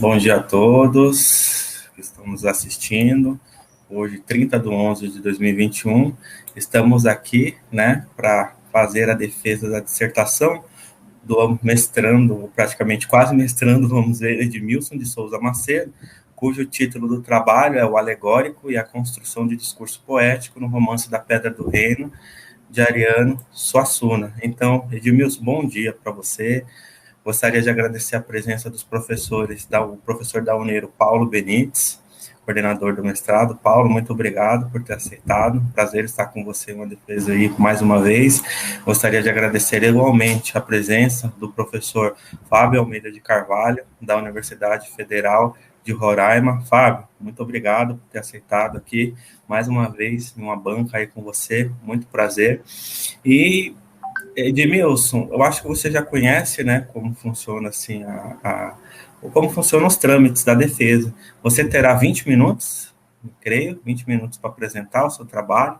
Bom dia a todos que estão nos assistindo. Hoje, 30/11/2021, estamos aqui, para fazer a defesa da dissertação do mestrando, praticamente quase mestrando, vamos ver, Edmilson de Souza Macedo, cujo título do trabalho é O Alegórico e a Construção de Discurso Poético no Romance da Pedra do Reino, de Ariano Suassuna. Então, Edmilson, bom dia para você. Gostaria de agradecer a presença dos professores, o professor da UNEIRO, Paulo Benites, coordenador do mestrado. Paulo, muito obrigado por ter aceitado. Prazer estar com você em uma defesa aí mais uma vez. Gostaria de agradecer igualmente a presença do professor Fábio Almeida de Carvalho, da Universidade Federal de Roraima. Fábio, muito obrigado por ter aceitado aqui mais uma vez em uma banca aí com você. Muito prazer. E Edmilson, eu acho que você já conhece, como funciona assim como funcionam os trâmites da defesa. Você terá 20 minutos, creio, 20 minutos para apresentar o seu trabalho.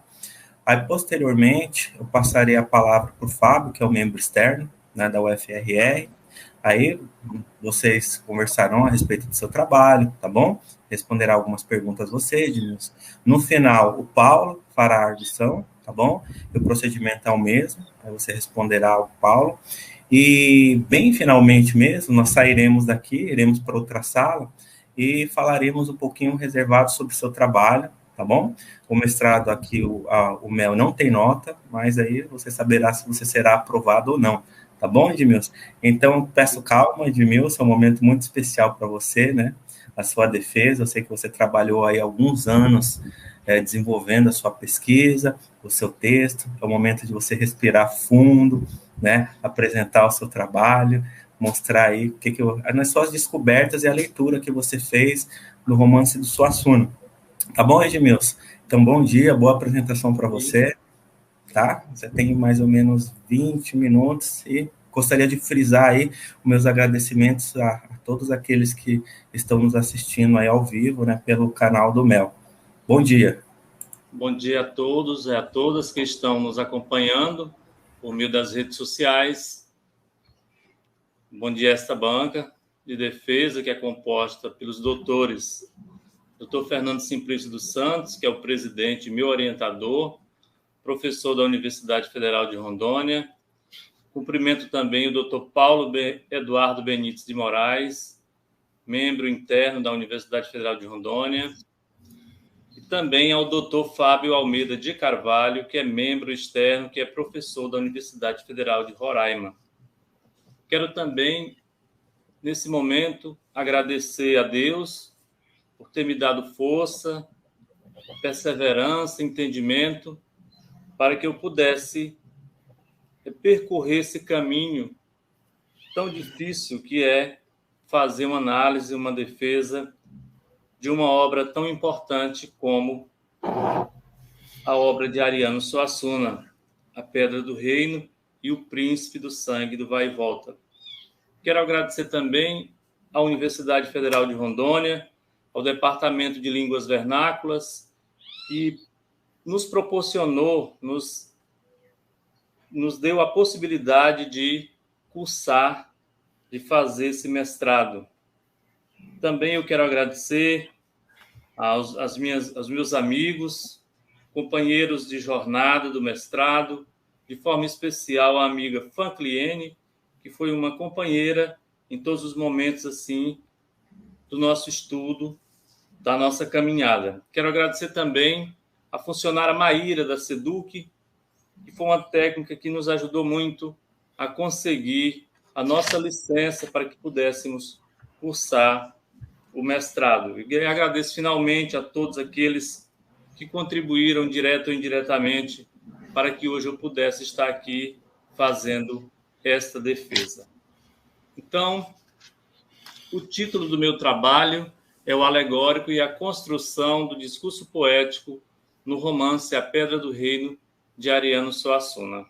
Aí, posteriormente, eu passarei a palavra para o Fábio, que é o membro externo, da UFRR. Aí, vocês conversarão a respeito do seu trabalho, tá bom? Responderá algumas perguntas você, Edmilson. No final, o Paulo fará a arguição, tá bom? E o procedimento é o mesmo, aí você responderá ao Paulo. E, bem finalmente mesmo, nós sairemos daqui, iremos para outra sala e falaremos um pouquinho reservado sobre o seu trabalho, tá bom? O mestrado aqui, o MEL não tem nota, mas aí você saberá se você será aprovado ou não, tá bom, Edmilson? Então, peço calma, Edmilson, é um momento muito especial para você, a sua defesa. Eu sei que você trabalhou aí alguns anos desenvolvendo a sua pesquisa, o seu texto. É o momento de você respirar fundo, apresentar o seu trabalho, mostrar aí as suas descobertas e a leitura que você fez no romance do Suassuna. Tá bom, Edmilson? Então, bom dia, boa apresentação para você, tá? Você tem mais ou menos 20 minutos e gostaria de frisar aí os meus agradecimentos a todos aqueles que estão nos assistindo aí ao vivo, pelo canal do MEL. Bom dia. Bom dia a todos e a todas que estão nos acompanhando por meio das redes sociais. Bom dia a esta banca de defesa que é composta pelos doutores Dr. Fernando Simplício dos Santos, que é o presidente e meu orientador, professor da Universidade Federal de Rondônia. Cumprimento também o Dr. Paulo Eduardo Benites de Moraes, membro interno da Universidade Federal de Rondônia. E também ao Dr. Fábio Almeida de Carvalho, que é membro externo, que é professor da Universidade Federal de Roraima. Quero também, nesse momento, agradecer a Deus por ter me dado força, perseverança, entendimento, para que eu pudesse percorrer esse caminho tão difícil que é fazer uma análise, uma defesa de uma obra tão importante como a obra de Ariano Suassuna, A Pedra do Reino e O Príncipe do Sangue do Vai e Volta. Quero agradecer também à Universidade Federal de Rondônia, ao Departamento de Línguas Vernáculas, que nos proporcionou, nos deu a possibilidade de cursar, de fazer esse mestrado. Também eu quero agradecer aos meus amigos, companheiros de jornada do mestrado, de forma especial a amiga Fancliene, que foi uma companheira em todos os momentos assim do nosso estudo, da nossa caminhada. Quero agradecer também a funcionária Maíra da SEDUC, que foi uma técnica que nos ajudou muito a conseguir a nossa licença para que pudéssemos cursar o mestrado. E agradeço finalmente a todos aqueles que contribuíram direto ou indiretamente para que hoje eu pudesse estar aqui fazendo esta defesa. Então, o título do meu trabalho é O Alegórico e a Construção do Discurso Poético no romance A Pedra do Reino, de Ariano Suassuna.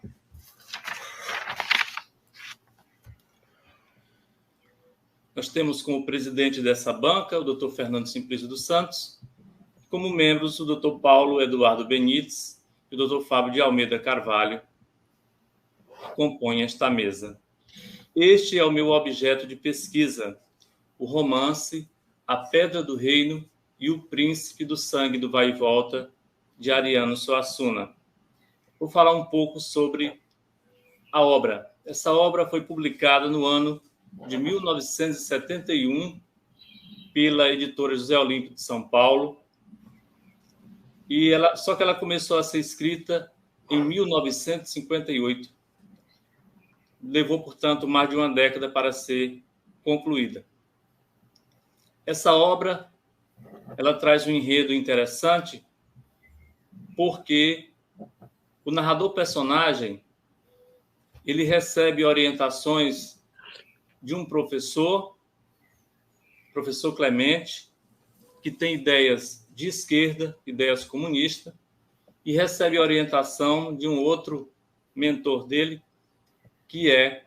Nós temos como presidente dessa banca o Dr. Fernando Simplício dos Santos, como membros o Dr. Paulo Eduardo Benites e o Dr. Fábio de Almeida Carvalho, que compõem esta mesa. Este é o meu objeto de pesquisa, o romance A Pedra do Reino e o Príncipe do Sangue do Vai e Volta, de Ariano Suassuna. Vou falar um pouco sobre a obra. Essa obra foi publicada no ano de 1971 pela editora José Olímpio de São Paulo, só que ela começou a ser escrita em 1958. Levou, portanto, mais de uma década para ser concluída. Essa obra ela traz um enredo interessante porque o narrador-personagem ele recebe orientações de um professor Clemente, que tem ideias de esquerda, ideias comunistas, e recebe orientação de um outro mentor dele, que é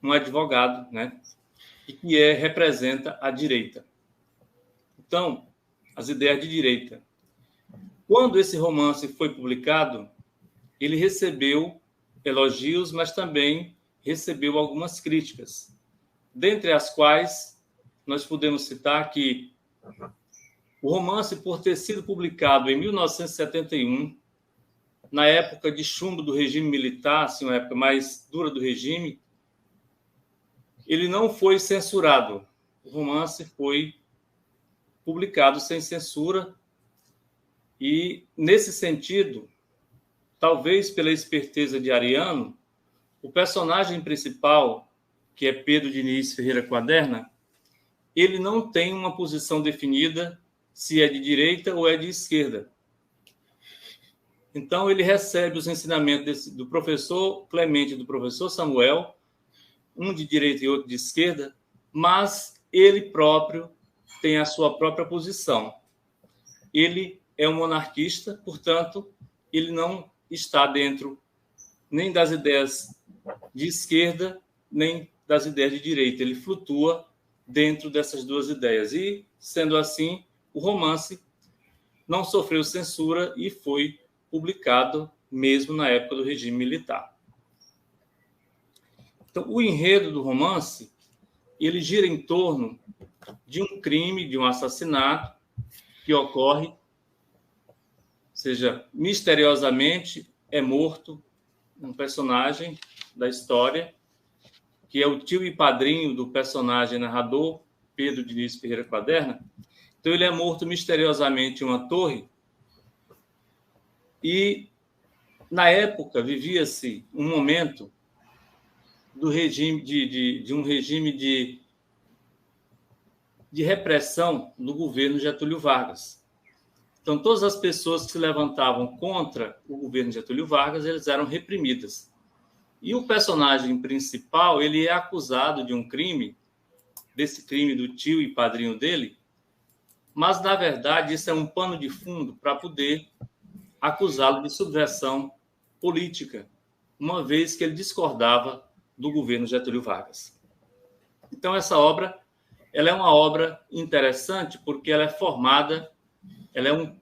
um advogado, né? E que representa a direita. Então, as ideias de direita. Quando esse romance foi publicado, ele recebeu elogios, mas também recebeu algumas críticas, dentre as quais nós podemos citar que o romance, por ter sido publicado em 1971, na época de chumbo do regime militar, assim, uma época mais dura do regime, ele não foi censurado. O romance foi publicado sem censura e, nesse sentido, talvez pela esperteza de Ariano, o personagem principal, que é Pedro Diniz Ferreira Quaderna, ele não tem uma posição definida se é de direita ou é de esquerda. Então, ele recebe os ensinamentos do professor Clemente e do professor Samuel, um de direita e outro de esquerda, mas ele próprio tem a sua própria posição. Ele é um monarquista, portanto, ele não está dentro nem das ideias de esquerda, nem das ideias de direita. Ele flutua dentro dessas duas ideias. E, sendo assim, o romance não sofreu censura e foi publicado mesmo na época do regime militar. Então, o enredo do romance, ele gira em torno de um crime, de um assassinato que ocorre, ou seja, misteriosamente é morto um personagem da história, que é o tio e padrinho do personagem narrador, Pedro Diniz Ferreira Quaderna. Então, ele é morto misteriosamente em uma torre e, na época, vivia-se um momento do regime de um regime de repressão do governo Getúlio Vargas. Então, todas as pessoas que se levantavam contra o governo Getúlio Vargas, eles eram reprimidas. E o personagem principal, ele é acusado de um crime, desse crime do tio e padrinho dele, mas, na verdade, isso é um pano de fundo para poder acusá-lo de subversão política, uma vez que ele discordava do governo Getúlio Vargas. Então, essa obra ela é uma obra interessante porque ela é formada, ela é um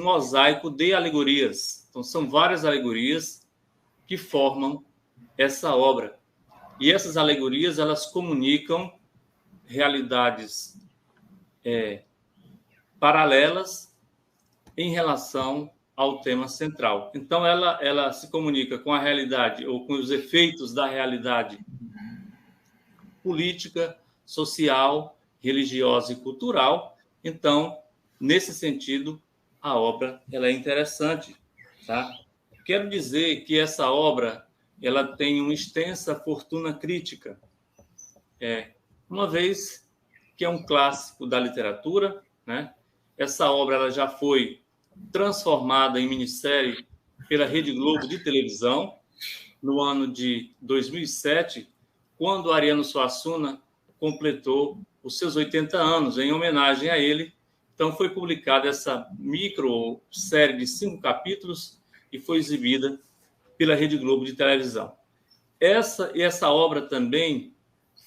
mosaico de alegorias. Então, são várias alegorias que formam essa obra. E essas alegorias, elas comunicam realidades paralelas em relação ao tema central. Então, ela se comunica com a realidade ou com os efeitos da realidade política, social, religiosa e cultural. Então, nesse sentido, a obra ela é interessante, tá? Quero dizer que essa obra ela tem uma extensa fortuna crítica, uma vez que é um clássico da literatura, né? Essa obra ela já foi transformada em minissérie pela Rede Globo de televisão no ano de 2007, quando Ariano Suassuna completou os seus 80 anos, em homenagem a ele. Então, foi publicada essa micro-série de 5 capítulos e foi exibida pela Rede Globo de televisão. Essa obra também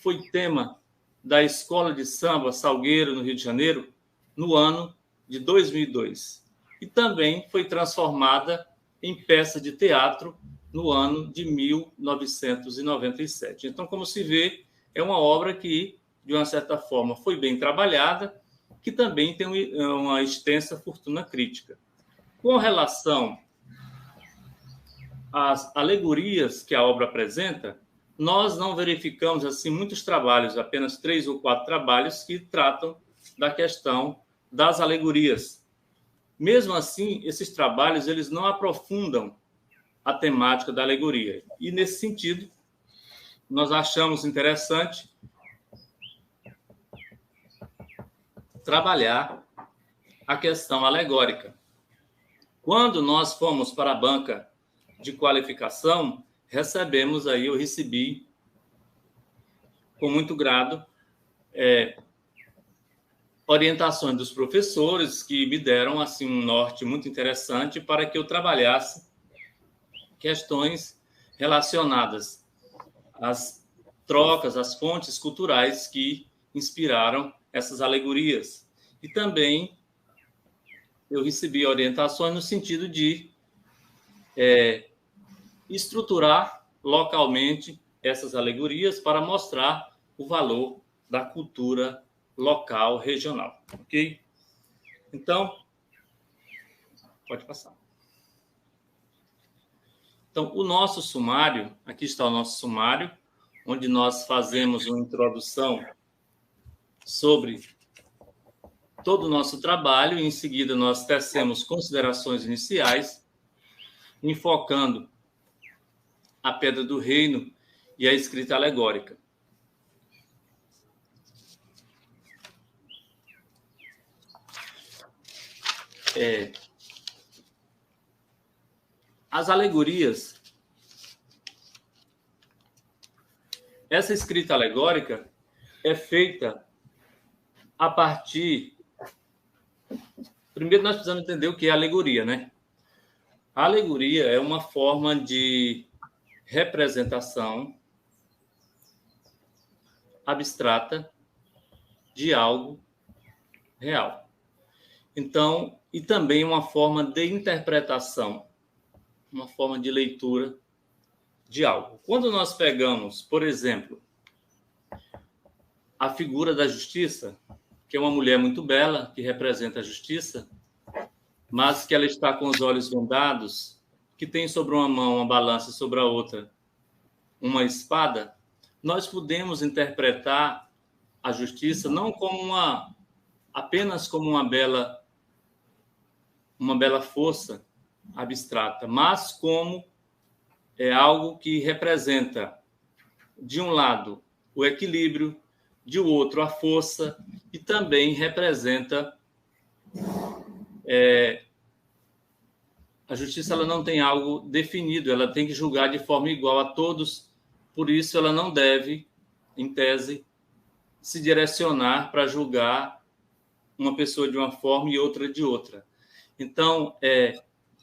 foi tema da Escola de Samba Salgueiro, no Rio de Janeiro, no ano de 2002. E também foi transformada em peça de teatro no ano de 1997. Então, como se vê, é uma obra que de uma certa forma, foi bem trabalhada, que também tem uma extensa fortuna crítica. Com relação às alegorias que a obra apresenta, nós não verificamos assim muitos trabalhos, apenas 3 ou 4 trabalhos que tratam da questão das alegorias. Mesmo assim, esses trabalhos eles não aprofundam a temática da alegoria. E, nesse sentido, nós achamos interessante trabalhar a questão alegórica. Quando nós fomos para a banca de qualificação, eu recebi com muito grado orientações dos professores que me deram assim um norte muito interessante para que eu trabalhasse questões relacionadas às trocas, às fontes culturais que inspiraram essas alegorias. E também eu recebi orientações no sentido de estruturar localmente essas alegorias para mostrar o valor da cultura local, regional. Ok? Então, pode passar. Então, o nosso sumário, aqui está o nosso sumário, onde nós fazemos uma introdução sobre todo o nosso trabalho, e em seguida nós tecemos considerações iniciais, enfocando a Pedra do Reino e a escrita alegórica. As alegorias, essa escrita alegórica é feita a partir... Primeiro nós precisamos entender o que é alegoria, né? A alegoria é uma forma de representação abstrata de algo real. Então, e também uma forma de interpretação, uma forma de leitura de algo. Quando nós pegamos, por exemplo, a figura da justiça, que é uma mulher muito bela, que representa a justiça, mas que ela está com os olhos vendados, que tem sobre uma mão uma balança e sobre a outra uma espada, nós podemos interpretar a justiça não como apenas como uma bela força abstrata, mas como algo que representa, de um lado, o equilíbrio, de outro, a força, e também representa a justiça. Ela não tem algo definido, ela tem que julgar de forma igual a todos, por isso ela não deve, em tese, se direcionar para julgar uma pessoa de uma forma e outra de outra. Então,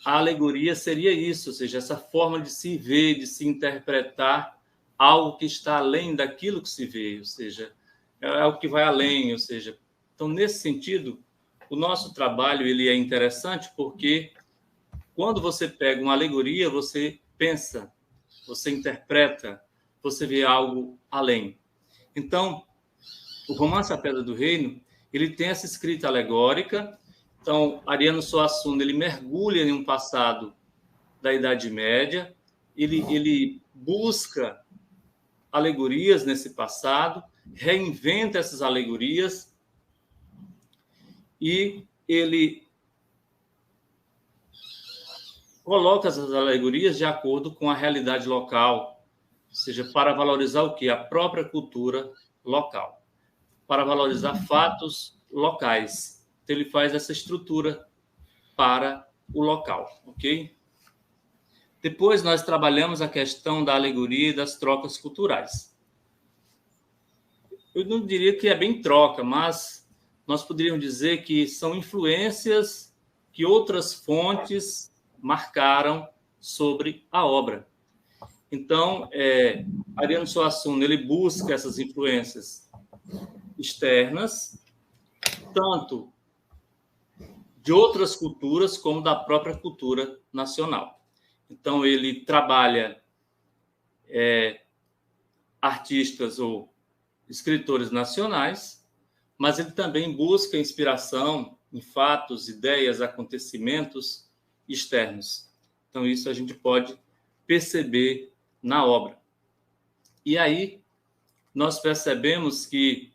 a alegoria seria isso, ou seja, essa forma de se ver, de se interpretar algo que está além daquilo que se vê, ou seja, é algo que vai além, ou seja... Então, nesse sentido, o nosso trabalho ele é interessante porque quando você pega uma alegoria, você pensa, você interpreta, você vê algo além. Então, o romance A Pedra do Reino, ele tem essa escrita alegórica. Então, Ariano Suassuna, ele mergulha em um passado da Idade Média, ele busca alegorias nesse passado, reinventa essas alegorias e ele coloca essas alegorias de acordo com a realidade local, ou seja, para valorizar o quê? A própria cultura local, para valorizar fatos locais. Então, ele faz essa estrutura para o local, ok? Depois, nós trabalhamos a questão da alegoria e das trocas culturais. Eu não diria que é bem troca, mas nós poderíamos dizer que são influências que outras fontes marcaram sobre a obra. Então, Ariano Suassuna, ele busca essas influências externas, tanto de outras culturas como da própria cultura nacional. Então, ele trabalha artistas ou escritores nacionais, mas ele também busca inspiração em fatos, ideias, acontecimentos externos. Então, isso a gente pode perceber na obra. E aí, nós percebemos que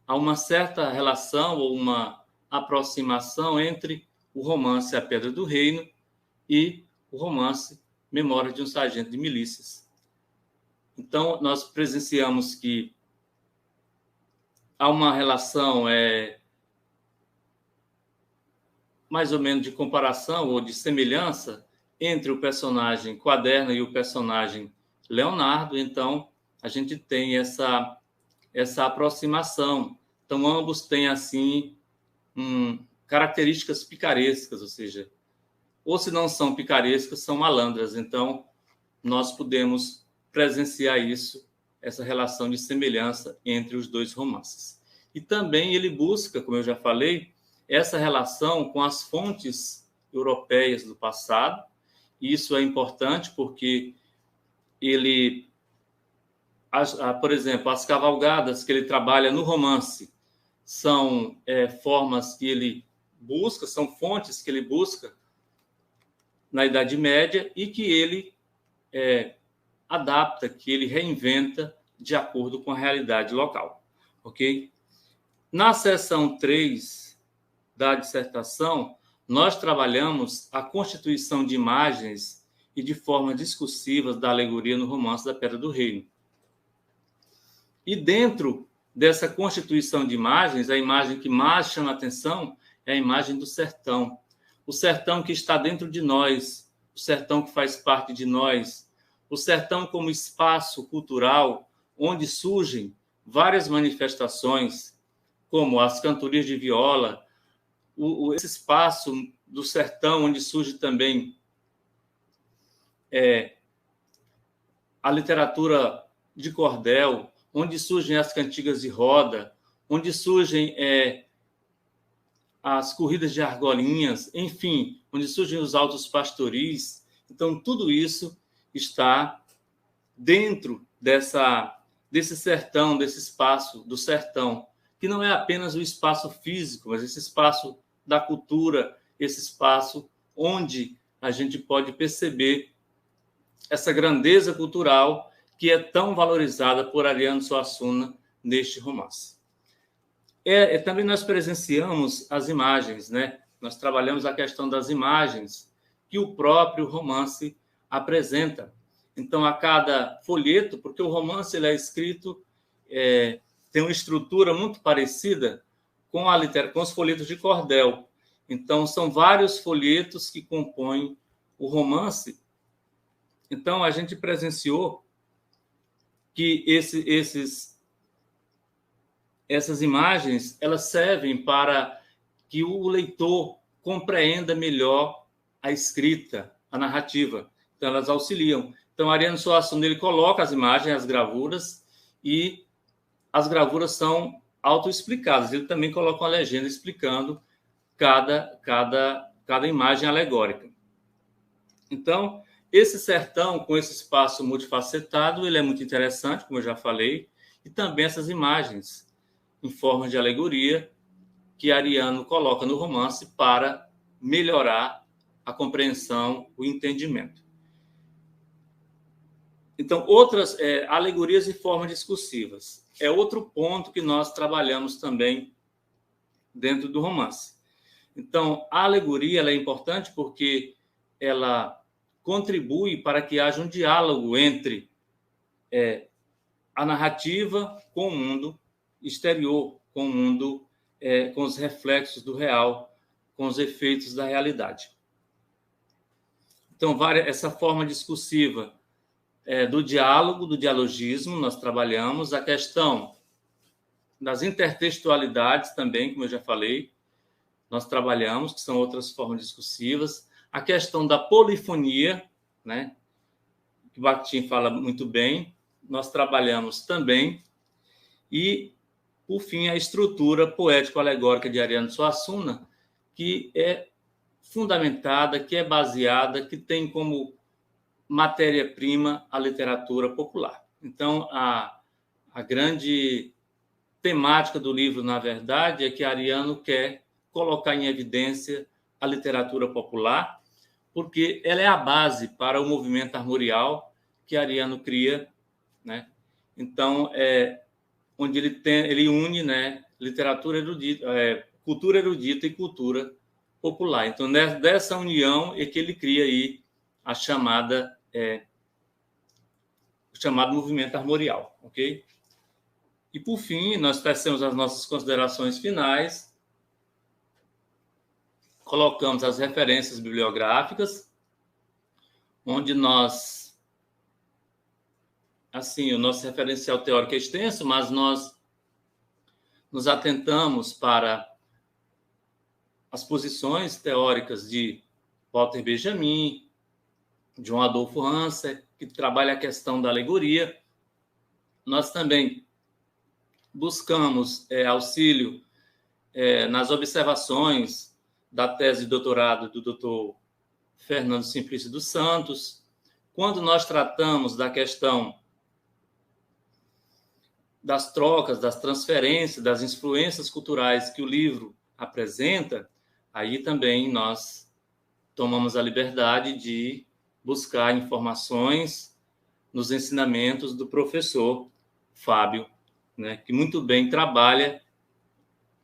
há uma certa relação ou uma aproximação entre o romance A Pedra do Reino e o romance Memórias de um Sargento de Milícias. Então, nós presenciamos que há uma relação mais ou menos de comparação ou de semelhança entre o personagem Quaderna e o personagem Leonardo. Então, a gente tem essa aproximação. Então, ambos têm, assim, características picarescas, ou seja, ou se não são picarescas, são malandras. Então, nós podemos presenciar isso, essa relação de semelhança entre os dois romances. E também ele busca, como eu já falei, essa relação com as fontes europeias do passado. E isso é importante porque ele, por exemplo, as cavalgadas que ele trabalha no romance são formas que ele busca, são fontes que ele busca na Idade Média e que ele adapta, que ele reinventa de acordo com a realidade local. Ok? Na seção 3 da dissertação, nós trabalhamos a constituição de imagens e de formas discursivas da alegoria no romance da Pedra do Reino. E dentro dessa constituição de imagens, a imagem que mais chama a atenção é a imagem do sertão. O sertão que está dentro de nós, o sertão que faz parte de nós, o sertão como espaço cultural onde surgem várias manifestações, como as cantorias de viola, esse espaço do sertão onde surge também a literatura de cordel, onde surgem as cantigas de roda, onde surgem as corridas de argolinhas, enfim, onde surgem os autos pastoris. Então, tudo isso está dentro desse sertão, desse espaço do sertão, que não é apenas o espaço físico, mas esse espaço da cultura, esse espaço onde a gente pode perceber essa grandeza cultural que é tão valorizada por Ariano Suassuna neste romance. Também nós presenciamos as imagens, né? Nós trabalhamos a questão das imagens que o próprio romance apresenta. Então, a cada folheto, porque o romance ele é escrito, tem uma estrutura muito parecida com os folhetos de cordel. Então, são vários folhetos que compõem o romance. Então, a gente presenciou que essas imagens elas servem para que o leitor compreenda melhor a escrita, a narrativa. Então, elas auxiliam. Então, Ariano Suassuna ele coloca as imagens, as gravuras, e as gravuras são autoexplicadas. Ele também coloca uma legenda explicando cada imagem alegórica. Então, esse sertão, com esse espaço multifacetado, ele é muito interessante, como eu já falei, e também essas imagens em forma de alegoria que Ariano coloca no romance para melhorar a compreensão, o entendimento. Então, outras alegorias em formas discursivas. É outro ponto que nós trabalhamos também dentro do romance. Então, a alegoria ela é importante porque ela contribui para que haja um diálogo entre a narrativa com o mundo exterior, com o mundo, com os reflexos do real, com os efeitos da realidade. Então, essa forma discursiva do diálogo, do dialogismo, nós trabalhamos a questão das intertextualidades também, como eu já falei, nós trabalhamos, que são outras formas discursivas, a questão da polifonia, né, que Bakhtin fala muito bem, nós trabalhamos também, e, por fim, a estrutura poético-alegórica de Ariano Suassuna, que é fundamentada, que é baseada, que tem como matéria-prima a literatura popular. Então, a grande temática do livro, na verdade, é que Ariano quer colocar em evidência a literatura popular, porque ela é a base para o movimento armorial que Ariano cria, né? Então, onde ele une, né, literatura erudita, cultura erudita e cultura popular. Então, dessa união é que ele cria aí a chamada o chamado movimento armorial, ok? E, por fim, nós tecemos as nossas considerações finais, colocamos as referências bibliográficas, onde nós, assim, o nosso referencial teórico é extenso, mas nós nos atentamos para as posições teóricas de Walter Benjamin, João Adolfo Hanser, que trabalha a questão da alegoria. Nós também buscamos auxílio nas observações da tese de doutorado do Dr. Fernando Simplício dos Santos. Quando nós tratamos da questão das trocas, das transferências, das influências culturais que o livro apresenta, aí também nós tomamos a liberdade de buscar informações nos ensinamentos do professor Fábio, né, que muito bem trabalha,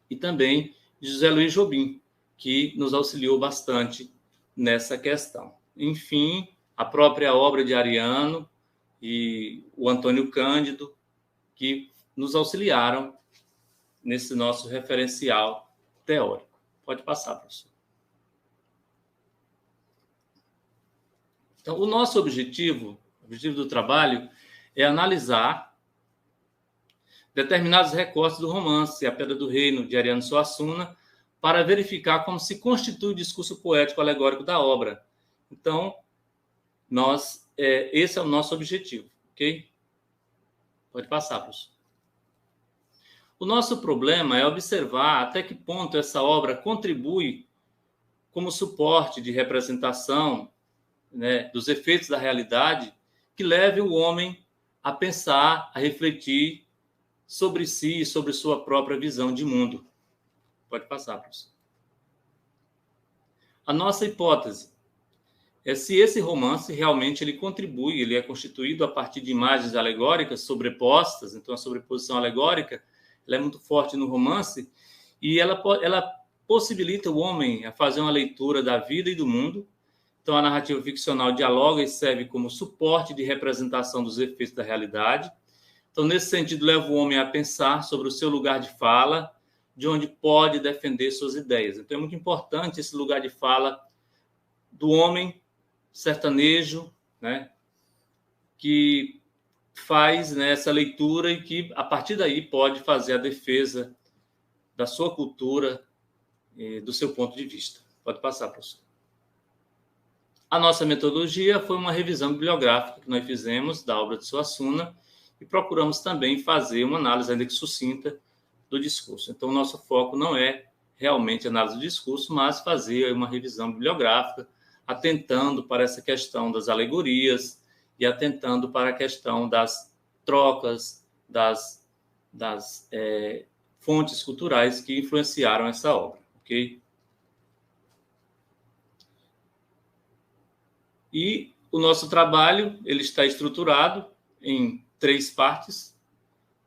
e também de José Luiz Jobim, que nos auxiliou bastante nessa questão. Enfim, a própria obra de Ariano e o Antônio Cândido, que nos auxiliaram nesse nosso referencial teórico. Pode passar, professor. Então, o nosso objetivo do trabalho é analisar determinados recortes do romance A Pedra do Reino, de Ariano Suassuna, para verificar como se constitui o discurso poético alegórico da obra. Então, esse é o nosso objetivo, ok? Pode passar, professor. O nosso problema é observar até que ponto essa obra contribui como suporte de representação, né, dos efeitos da realidade que leve o homem a pensar, a refletir sobre si e sobre sua própria visão de mundo. Pode passar, professor. A nossa hipótese é se esse romance realmente ele contribui, ele é constituído a partir de imagens alegóricas sobrepostas, então a sobreposição alegórica ela é muito forte no romance, e ela possibilita o homem a fazer uma leitura da vida e do mundo. Então, a narrativa ficcional dialoga e serve como suporte de representação dos efeitos da realidade. Então, nesse sentido, leva o homem a pensar sobre o seu lugar de fala, de onde pode defender suas ideias. Então, é muito importante esse lugar de fala do homem sertanejo, né, que faz, né, essa leitura e que, a partir daí, pode fazer a defesa da sua cultura e do seu ponto de vista. Pode passar, professor. A nossa metodologia foi uma revisão bibliográfica que nós fizemos da obra de Suassuna e procuramos também fazer uma análise ainda que sucinta do discurso. Então, o nosso foco não é realmente análise do discurso, mas fazer uma revisão bibliográfica, atentando para essa questão das alegorias e atentando para a questão das trocas, das fontes culturais que influenciaram essa obra, ok? E o nosso trabalho ele está estruturado em 3 partes.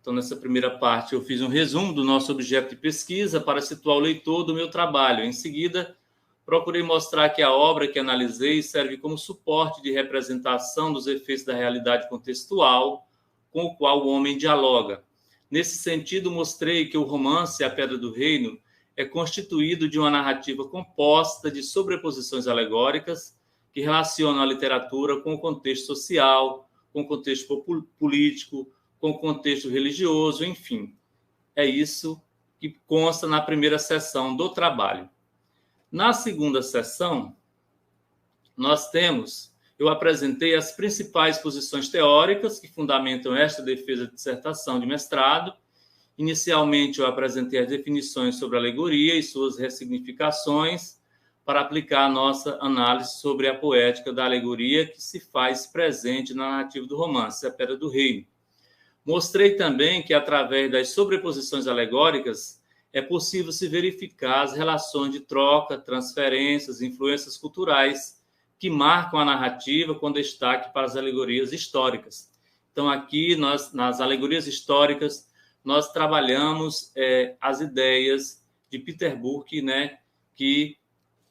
Então, nessa primeira parte, eu fiz um resumo do nosso objeto de pesquisa para situar o leitor do meu trabalho. Em seguida, procurei mostrar que a obra que analisei serve como suporte de representação dos efeitos da realidade contextual com o qual o homem dialoga. Nesse sentido, mostrei que o romance A Pedra do Reino é constituído de uma narrativa composta de sobreposições alegóricas que relacionam a literatura com o contexto social, com o contexto político, com o contexto religioso, enfim. É isso que consta na primeira seção do trabalho. Na segunda sessão, eu apresentei as principais posições teóricas que fundamentam esta defesa de dissertação de mestrado. Inicialmente, eu apresentei as definições sobre a alegoria e suas ressignificações para aplicar a nossa análise sobre a poética da alegoria que se faz presente na narrativa do romance, A Pedra do Reino. Mostrei também que, através das sobreposições alegóricas, é possível se verificar as relações de troca, transferências, influências culturais que marcam a narrativa com destaque para as alegorias históricas. Então, aqui, nas alegorias históricas, nós trabalhamos as ideias de Peter Burke, né, que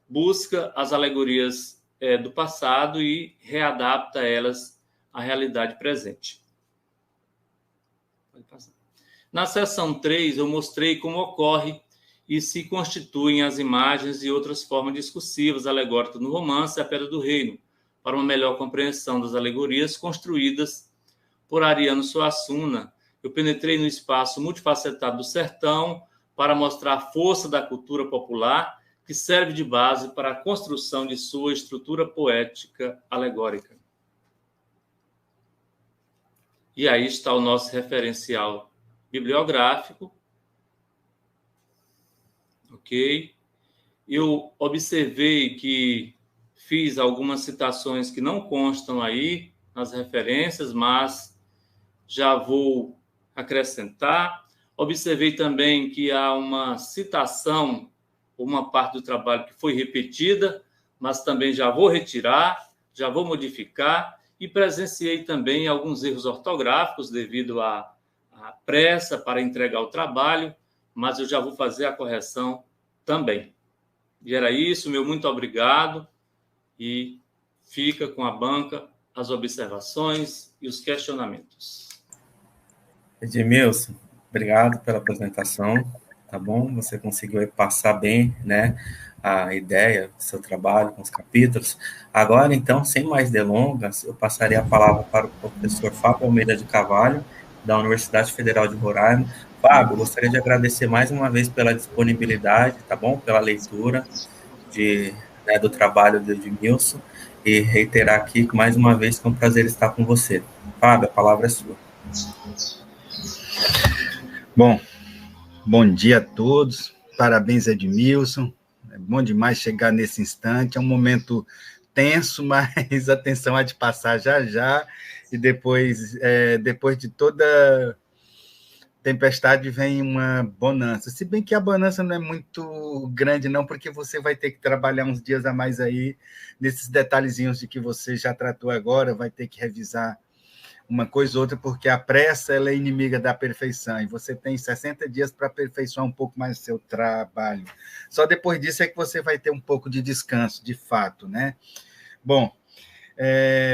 busca as alegorias do passado e readapta elas à realidade presente. Pode passar. Na seção 3, eu mostrei como ocorre e se constituem as imagens e outras formas discursivas alegóricas no romance A Pedra do Reino, para uma melhor compreensão das alegorias construídas por Ariano Suassuna. Eu penetrei no espaço multifacetado do sertão para mostrar a força da cultura popular que serve de base para a construção de sua estrutura poética alegórica. E aí está o nosso referencial bibliográfico. Ok? Eu observei que fiz algumas citações que não constam aí nas referências, mas já vou acrescentar. Observei também que há uma citação, uma parte do trabalho que foi repetida, mas também já vou retirar, já vou modificar, e presenciei também alguns erros ortográficos devido à pressa para entregar o trabalho, mas eu já vou fazer a correção também. E era isso, meu muito obrigado, e fica com a banca as observações e os questionamentos. Edmilson, obrigado pela apresentação, tá bom? Você conseguiu passar bem, né, a ideia do seu trabalho com os capítulos. Agora, então, sem mais delongas, eu passaria a palavra para o professor Fábio Almeida de Carvalho, da Universidade Federal de Roraima. Fábio, gostaria de agradecer mais uma vez pela disponibilidade, tá bom? Pela leitura do trabalho do Edmilson, e reiterar aqui que, mais uma vez, que é um prazer estar com você. Fábio, a palavra é sua. Bom dia a todos, parabéns, Edmilson, é bom demais chegar nesse instante, é um momento tenso, mas a tensão há de passar já, e depois de toda tempestade vem uma bonança, se bem que a bonança não é muito grande não, porque você vai ter que trabalhar uns dias a mais aí, nesses detalhezinhos de que você já tratou agora, vai ter que revisar uma coisa ou outra, porque a pressa ela é inimiga da perfeição, e você tem 60 dias para aperfeiçoar um pouco mais o seu trabalho. Só depois disso é que você vai ter um pouco de descanso, de fato, né? Bom,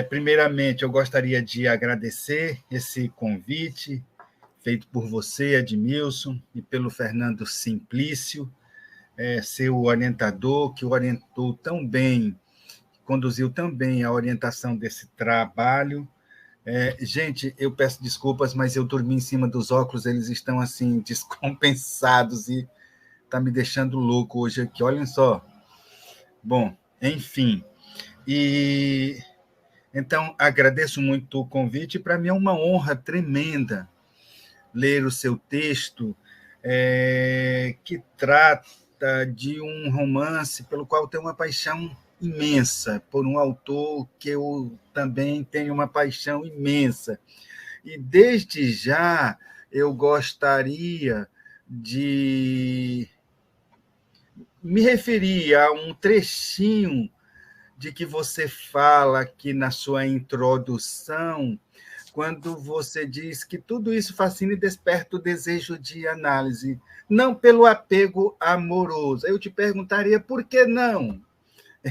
primeiramente, eu gostaria de agradecer esse convite feito por você, Edmilson, e pelo Fernando Simplício, seu orientador, que o orientou tão bem, conduziu tão bem a orientação desse trabalho. Gente, eu peço desculpas, mas eu dormi em cima dos óculos, eles estão assim descompensados e está me deixando louco hoje aqui, olhem só. Bom, enfim, e então agradeço muito o convite, para mim é uma honra tremenda ler o seu texto, que trata de um romance pelo qual eu tenho uma paixão imensa, por um autor que eu também tenho uma paixão imensa. E, desde já, eu gostaria de me referir a um trechinho de que você fala aqui na sua introdução, quando você diz que tudo isso fascina e desperta o desejo de análise, não pelo apego amoroso. Eu te perguntaria, por que não?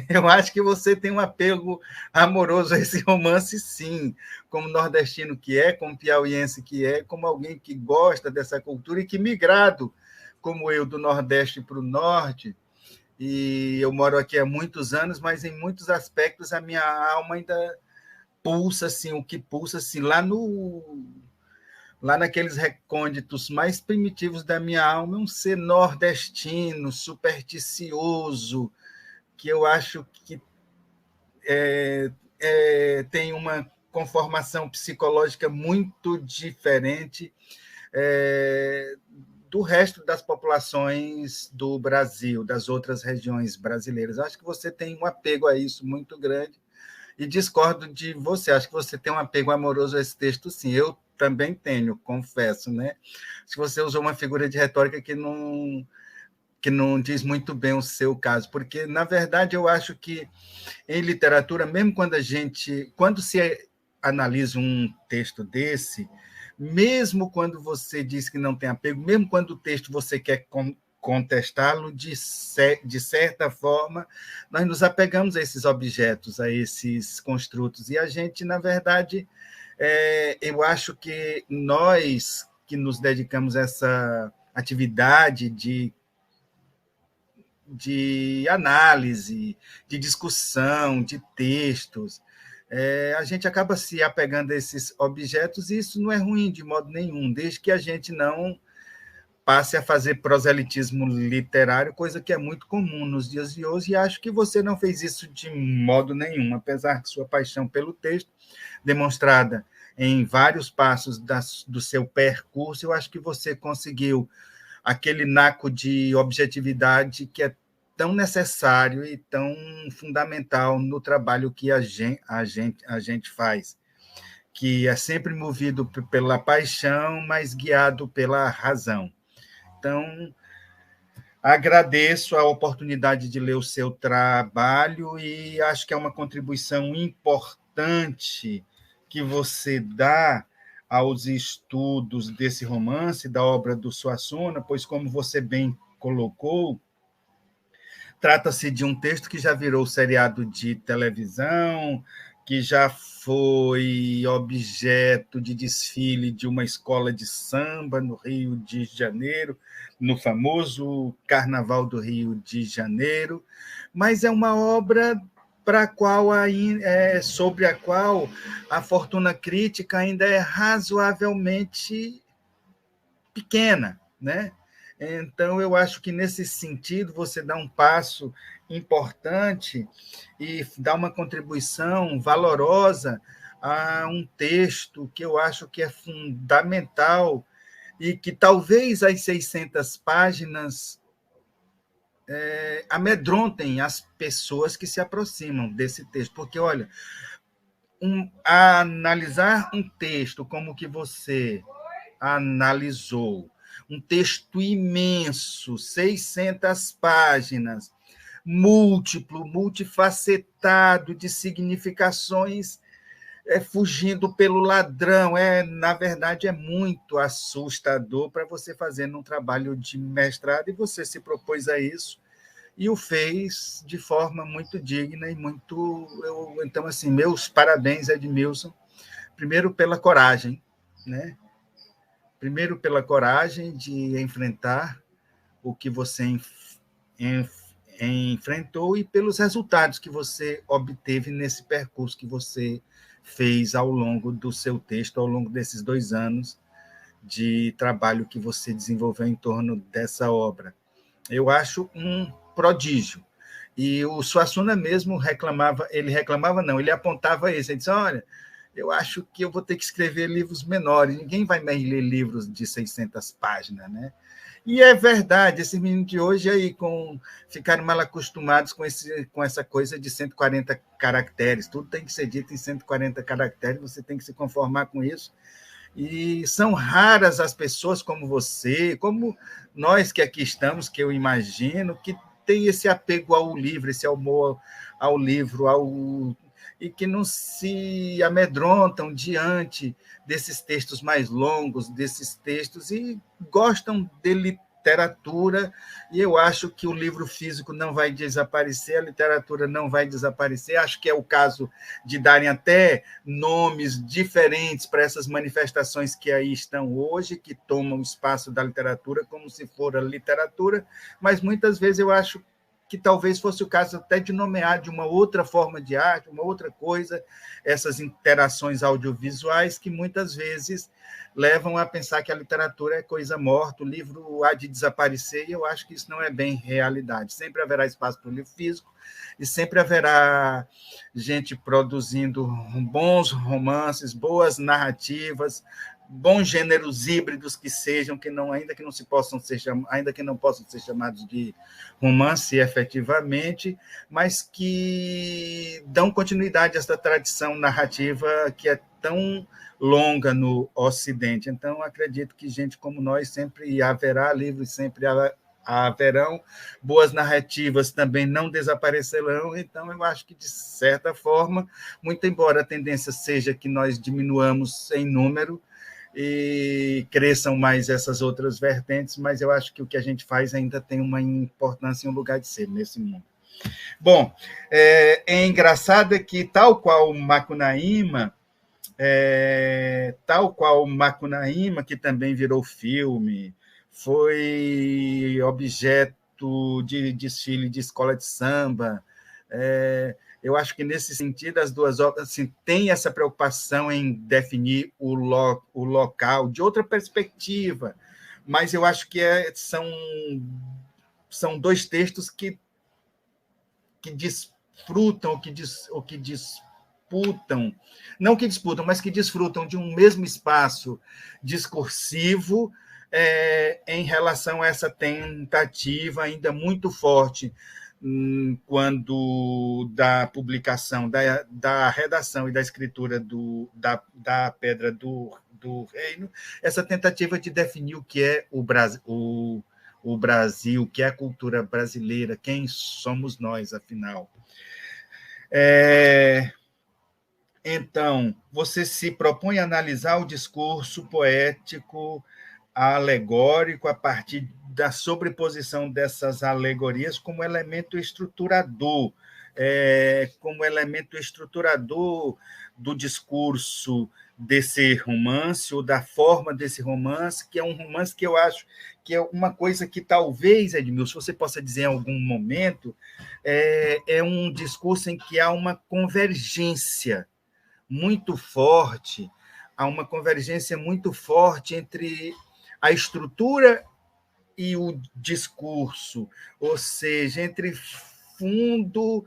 Eu acho que você tem um apego amoroso a esse romance, sim, como nordestino que é, como piauiense que é, como alguém que gosta dessa cultura e que migrado, como eu, do Nordeste para o Norte, e eu moro aqui há muitos anos, mas em muitos aspectos a minha alma ainda pulsa, assim, o que pulsa, assim, lá naqueles recônditos mais primitivos da minha alma, é um ser nordestino, supersticioso, que eu acho que tem uma conformação psicológica muito diferente do resto das populações do Brasil, das outras regiões brasileiras. Acho que você tem um apego a isso muito grande, e discordo de você, acho que você tem um apego amoroso a esse texto, sim. Eu também tenho, confesso, né? Se você usou uma figura de retórica que não diz muito bem o seu caso, porque, na verdade, eu acho que em literatura, mesmo quando se analisa um texto desse, mesmo quando você diz que não tem apego, mesmo quando o texto você quer contestá-lo, de certa forma, nós nos apegamos a esses objetos, a esses construtos, e a gente, na verdade, eu acho que nós que nos dedicamos a essa atividade de análise, de discussão, de textos, a gente acaba se apegando a esses objetos, e isso não é ruim de modo nenhum, desde que a gente não passe a fazer proselitismo literário, coisa que é muito comum nos dias de hoje, e acho que você não fez isso de modo nenhum, apesar de sua paixão pelo texto, demonstrada em vários passos do seu percurso, eu acho que você conseguiu aquele naco de objetividade que é tão necessário e tão fundamental no trabalho que a gente faz, que é sempre movido pela paixão, mas guiado pela razão. Então, agradeço a oportunidade de ler o seu trabalho e acho que é uma contribuição importante que você dá aos estudos desse romance, da obra do Suassuna, pois, como você bem colocou, trata-se de um texto que já virou seriado de televisão, que já foi objeto de desfile de uma escola de samba no Rio de Janeiro, no famoso Carnaval do Rio de Janeiro, mas é uma obra sobre a qual a fortuna crítica ainda é razoavelmente pequena, né? Então, eu acho que, nesse sentido, você dá um passo importante e dá uma contribuição valorosa a um texto que eu acho que é fundamental e que talvez as 600 páginas amedrontem as pessoas que se aproximam desse texto. Porque, olha, analisar um texto como o que você analisou, um texto imenso, 600 páginas, multifacetado, de significações, fugindo pelo ladrão. Na verdade, é muito assustador para você fazer um trabalho de mestrado, e você se propôs a isso, e o fez de forma muito digna e muito... Então, assim, meus parabéns, Edmilson, primeiro pela coragem, né? Primeiro, pela coragem de enfrentar o que você enfrentou e pelos resultados que você obteve nesse percurso que você fez ao longo do seu texto, ao longo desses 2 anos de trabalho que você desenvolveu em torno dessa obra. Eu acho um prodígio. E o Suassuna mesmo ele apontava isso, ele disse, olha, eu acho que eu vou ter que escrever livros menores, ninguém vai mais ler livros de 600 páginas, né? E é verdade, esses meninos de hoje aí ficaram mal acostumados com essa coisa de 140 caracteres, tudo tem que ser dito em 140 caracteres, você tem que se conformar com isso, e são raras as pessoas como você, como nós que aqui estamos, que eu imagino, que tem esse apego ao livro, esse amor ao livro, e que não se amedrontam diante desses textos mais longos, desses textos, e gostam de literatura, e eu acho que o livro físico não vai desaparecer, a literatura não vai desaparecer, acho que é o caso de darem até nomes diferentes para essas manifestações que aí estão hoje, que tomam o espaço da literatura como se for a literatura, mas muitas vezes eu acho que talvez fosse o caso até de nomear de uma outra forma de arte, uma outra coisa, essas interações audiovisuais que muitas vezes levam a pensar que a literatura é coisa morta, o livro há de desaparecer, e eu acho que isso não é bem realidade. Sempre haverá espaço para o livro físico e sempre haverá gente produzindo bons romances, boas narrativas, bons gêneros híbridos que sejam, ainda que não possam ser chamados de romance efetivamente, mas que dão continuidade a essa tradição narrativa que é tão longa no Ocidente. Então, acredito que gente como nós sempre haverá, livros sempre haverão, boas narrativas também não desaparecerão. Então, eu acho que, de certa forma, muito embora a tendência seja que nós diminuamos em número e cresçam mais essas outras vertentes, mas eu acho que o que a gente faz ainda tem uma importância e um lugar de ser nesse mundo. Bom, é engraçado que, tal qual o Macunaíma, que também virou filme, foi objeto de desfile de escola de samba. Eu acho que, nesse sentido, as duas obras assim, têm essa preocupação em definir o local de outra perspectiva, mas eu acho que são dois textos que desfrutam, ou que disputam, não que disputam, mas que desfrutam de um mesmo espaço discursivo em relação a essa tentativa ainda muito forte quando da publicação, da redação e da escritura da Pedra do Reino, essa tentativa de definir o que é o Brasil, o que é a cultura brasileira, quem somos nós, afinal. Então, você se propõe a analisar o discurso poético alegórico a partir da sobreposição dessas alegorias como elemento estruturador, do discurso desse romance, ou da forma desse romance, que é um romance que eu acho que é uma coisa que talvez, Edmilson, você possa dizer em algum momento, é um discurso em que há uma convergência muito forte, entre a estrutura e o discurso, ou seja, entre fundo.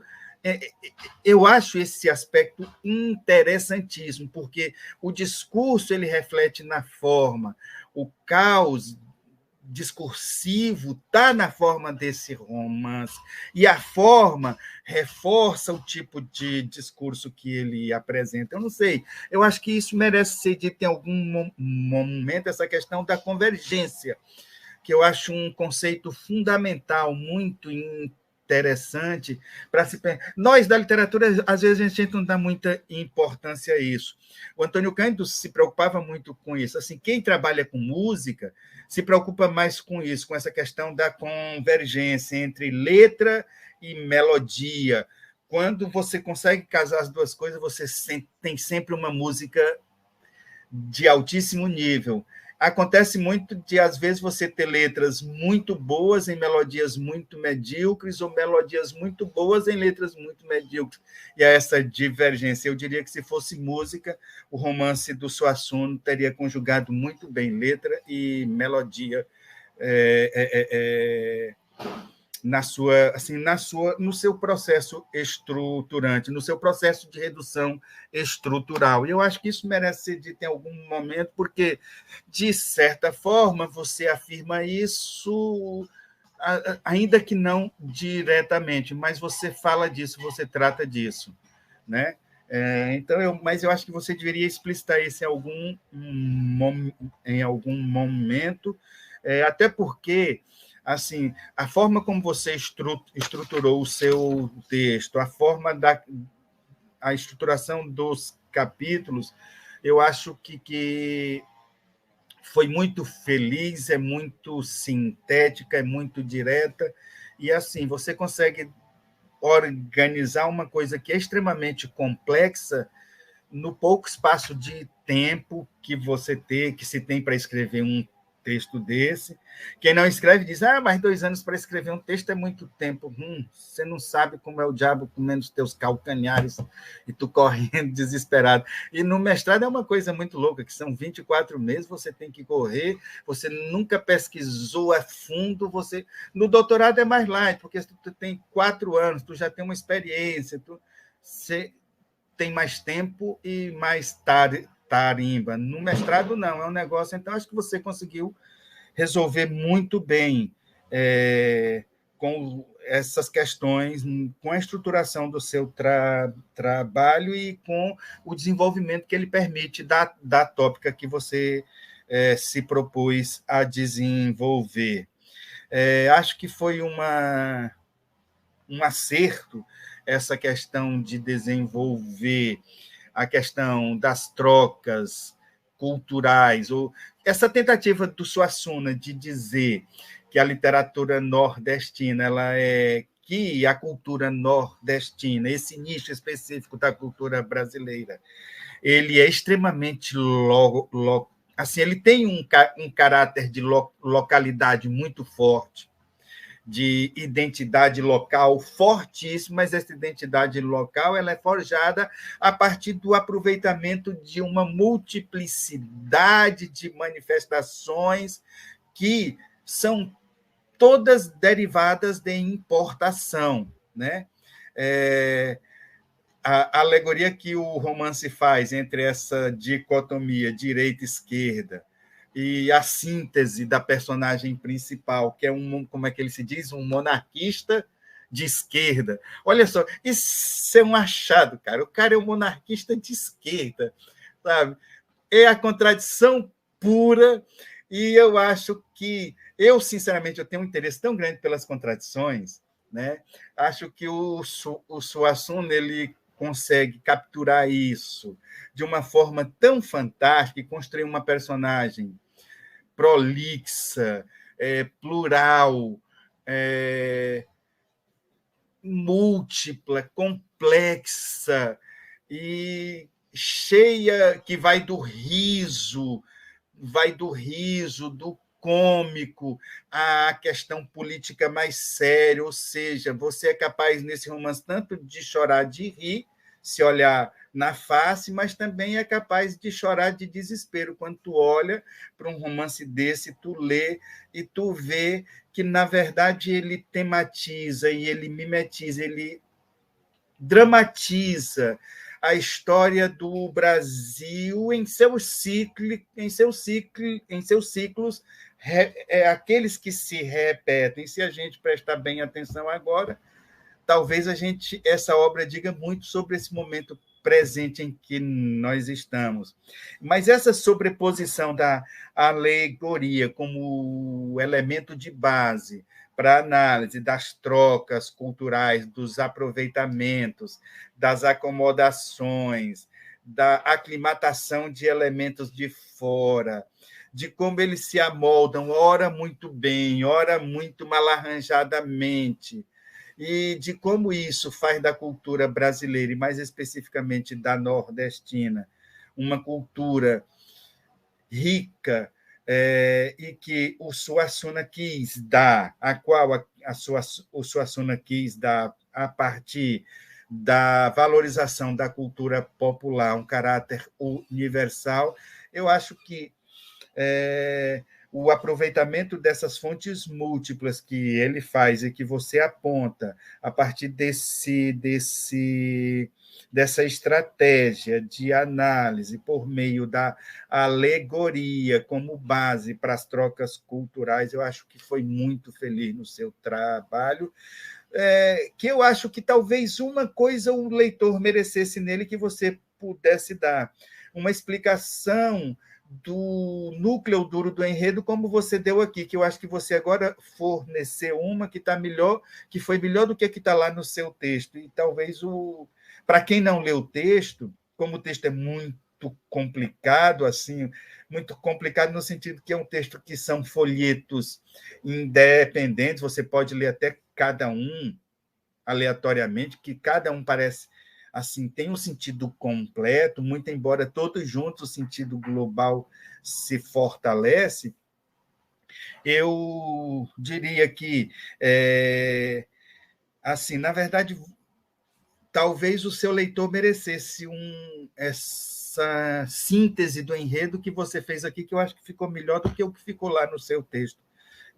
Eu acho esse aspecto interessantíssimo, porque o discurso ele reflete na forma, o caos discursivo está na forma desse romance, e a forma reforça o tipo de discurso que ele apresenta. Eu não sei, eu acho que isso merece ser dito em algum momento, essa questão da convergência, que eu acho um conceito fundamental, muito interessante para se pensar. Nós, da literatura, às vezes a gente não dá muita importância a isso. O Antônio Cândido se preocupava muito com isso. Assim, quem trabalha com música se preocupa mais com isso, com essa questão da convergência entre letra e melodia. Quando você consegue casar as duas coisas, você tem sempre uma música de altíssimo nível. Acontece muito de, às vezes, você ter letras muito boas em melodias muito medíocres, ou melodias muito boas em letras muito medíocres. E há essa divergência. Eu diria que, se fosse música, o romance do Suassuna teria conjugado muito bem letra e melodia no seu processo estruturante, no seu processo de redução estrutural. E eu acho que isso merece ser dito em algum momento, porque, de certa forma, você afirma isso, ainda que não diretamente, mas você fala disso, você trata disso, né? Mas eu acho que você deveria explicitar isso em algum momento, até porque, assim, a forma como você estruturou o seu texto, a estruturação dos capítulos, eu acho que foi muito feliz, é muito sintética, é muito direta, e, assim, você consegue organizar uma coisa que é extremamente complexa no pouco espaço de tempo que se tem para escrever um texto desse. Quem não escreve diz, mas 2 anos para escrever um texto é muito tempo. Você não sabe como é o diabo comendo os teus calcanhares e tu correndo desesperado. E no mestrado é uma coisa muito louca, que são 24 meses, você tem que correr, você nunca pesquisou a fundo, no doutorado é mais light, porque tu tem 4 anos, tu já tem uma experiência, você tem mais tempo e mais tarimba. No mestrado, não, é um negócio. Então, acho que você conseguiu resolver muito bem com essas questões, com a estruturação do seu trabalho e com o desenvolvimento que ele permite da tópica que você se propôs a desenvolver. Acho que foi um acerto essa questão de desenvolver a questão das trocas culturais, ou essa tentativa do Suassuna de dizer que a literatura nordestina, que a cultura nordestina, esse nicho específico da cultura brasileira, ele é extremamente assim, ele tem um caráter de localidade muito forte, de identidade local fortíssima, mas essa identidade local ela é forjada a partir do aproveitamento de uma multiplicidade de manifestações que são todas derivadas de importação, né? A alegoria que o romance faz entre essa dicotomia direita-esquerda e a síntese da personagem principal, que é como é que ele se diz? Um monarquista de esquerda. Olha só, isso é um achado, cara. O cara é um monarquista de esquerda, sabe? É a contradição pura, e eu acho que sinceramente, eu tenho um interesse tão grande pelas contradições, né? Acho que o Suassuna ele consegue capturar isso de uma forma tão fantástica e construir uma personagem prolixa, plural, múltipla, complexa e cheia, que vai do riso, do cômico à questão política mais séria, ou seja, você é capaz, nesse romance, tanto de chorar, de rir, se olhar na face, mas também é capaz de chorar de desespero quando tu olha para um romance desse, tu lê e tu vê que, na verdade, ele tematiza e ele mimetiza, ele dramatiza a história do Brasil em seus ciclos, aqueles que se repetem. Se a gente prestar bem atenção agora, talvez essa obra diga muito sobre esse momento presente em que nós estamos. Mas essa sobreposição da alegoria como elemento de base para análise das trocas culturais, dos aproveitamentos, das acomodações, da aclimatação de elementos de fora, de como eles se amoldam, ora muito bem, ora muito mal arranjadamente, e de como isso faz da cultura brasileira, e mais especificamente da nordestina, uma cultura rica, e que o Suassuna quis dar, a qual o Suassuna quis dar a partir da valorização da cultura popular, um caráter universal. Eu acho que o aproveitamento dessas fontes múltiplas que ele faz e que você aponta a partir dessa estratégia de análise por meio da alegoria como base para as trocas culturais, eu acho que foi muito feliz no seu trabalho, que eu acho que talvez uma coisa o leitor merecesse nele que você pudesse dar, uma explicação do núcleo duro do enredo, como você deu aqui, que eu acho que você agora forneceu uma que está melhor, que foi melhor do que a que está lá no seu texto. E talvez para quem não leu o texto, como o texto é muito complicado, assim, muito complicado no sentido que é um texto que são folhetos independentes, você pode ler até cada um aleatoriamente, que cada um parece assim, tem um sentido completo, muito embora todos juntos o sentido global se fortalece. Eu diria que, assim, na verdade, talvez o seu leitor merecesse essa síntese do enredo que você fez aqui, que eu acho que ficou melhor do que o que ficou lá no seu texto.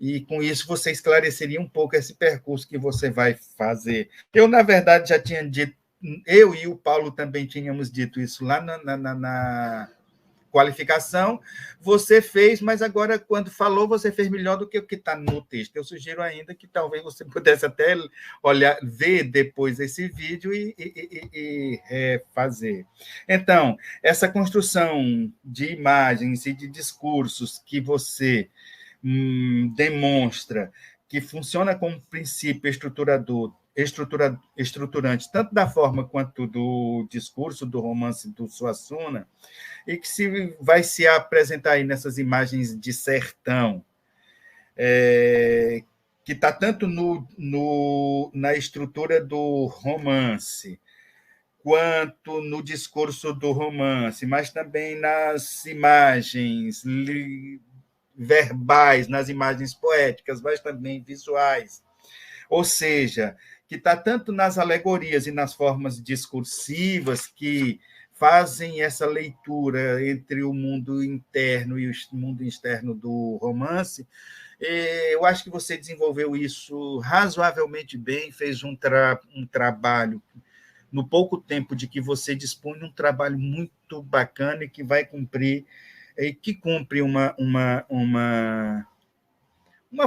E, com isso, você esclareceria um pouco esse percurso que você vai fazer. Eu, na verdade, já tinha dito, eu e o Paulo também tínhamos dito isso lá qualificação, você fez, mas agora, quando falou, você fez melhor do que o que está no texto. Eu sugiro ainda que talvez você pudesse até olhar, ver depois esse vídeo e fazer. Então, essa construção de imagens e de discursos que você demonstra que funciona como princípio estruturante, tanto da forma quanto do discurso, do romance do Suassuna, e que vai se apresentar aí nessas imagens de sertão, que está tanto na estrutura do romance, quanto no discurso do romance, mas também nas imagens verbais, nas imagens poéticas, mas também visuais. Ou seja, que está tanto nas alegorias e nas formas discursivas que fazem essa leitura entre o mundo interno e o mundo externo do romance. Eu acho que você desenvolveu isso razoavelmente bem, fez um trabalho, no pouco tempo de que você dispõe, um trabalho muito bacana e que vai cumprir, e que cumpre uma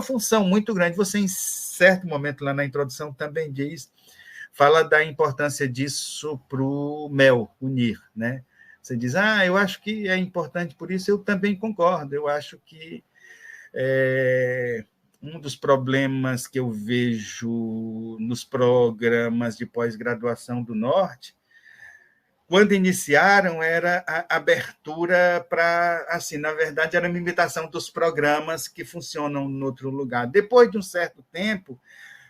função muito grande. Você, em certo momento, lá na introdução, também fala da importância disso para o MEL unir, né? Você diz, eu acho que é importante por isso, eu também concordo, eu acho que um dos problemas que eu vejo nos programas de pós-graduação do Norte, quando iniciaram, era a abertura para, assim, na verdade, era uma imitação dos programas que funcionam em outro lugar. Depois de um certo tempo,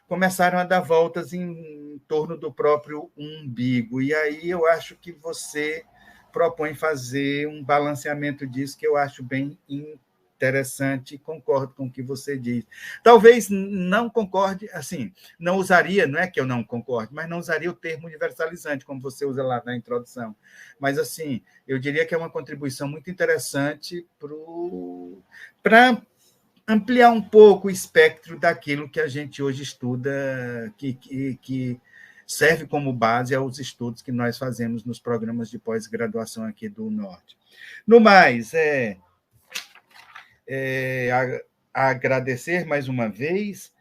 começaram a dar voltas em torno do próprio umbigo. E aí eu acho que você propõe fazer um balanceamento disso, que eu acho bem interessante, e concordo com o que você diz. Talvez não concorde, assim, não usaria, não é que eu não concorde, mas não usaria o termo universalizante, como você usa lá na introdução. Mas, assim, eu diria que é uma contribuição muito interessante para ampliar um pouco o espectro daquilo que a gente hoje estuda, que serve como base aos estudos que nós fazemos nos programas de pós-graduação aqui do Norte. No mais, agradecer mais uma vez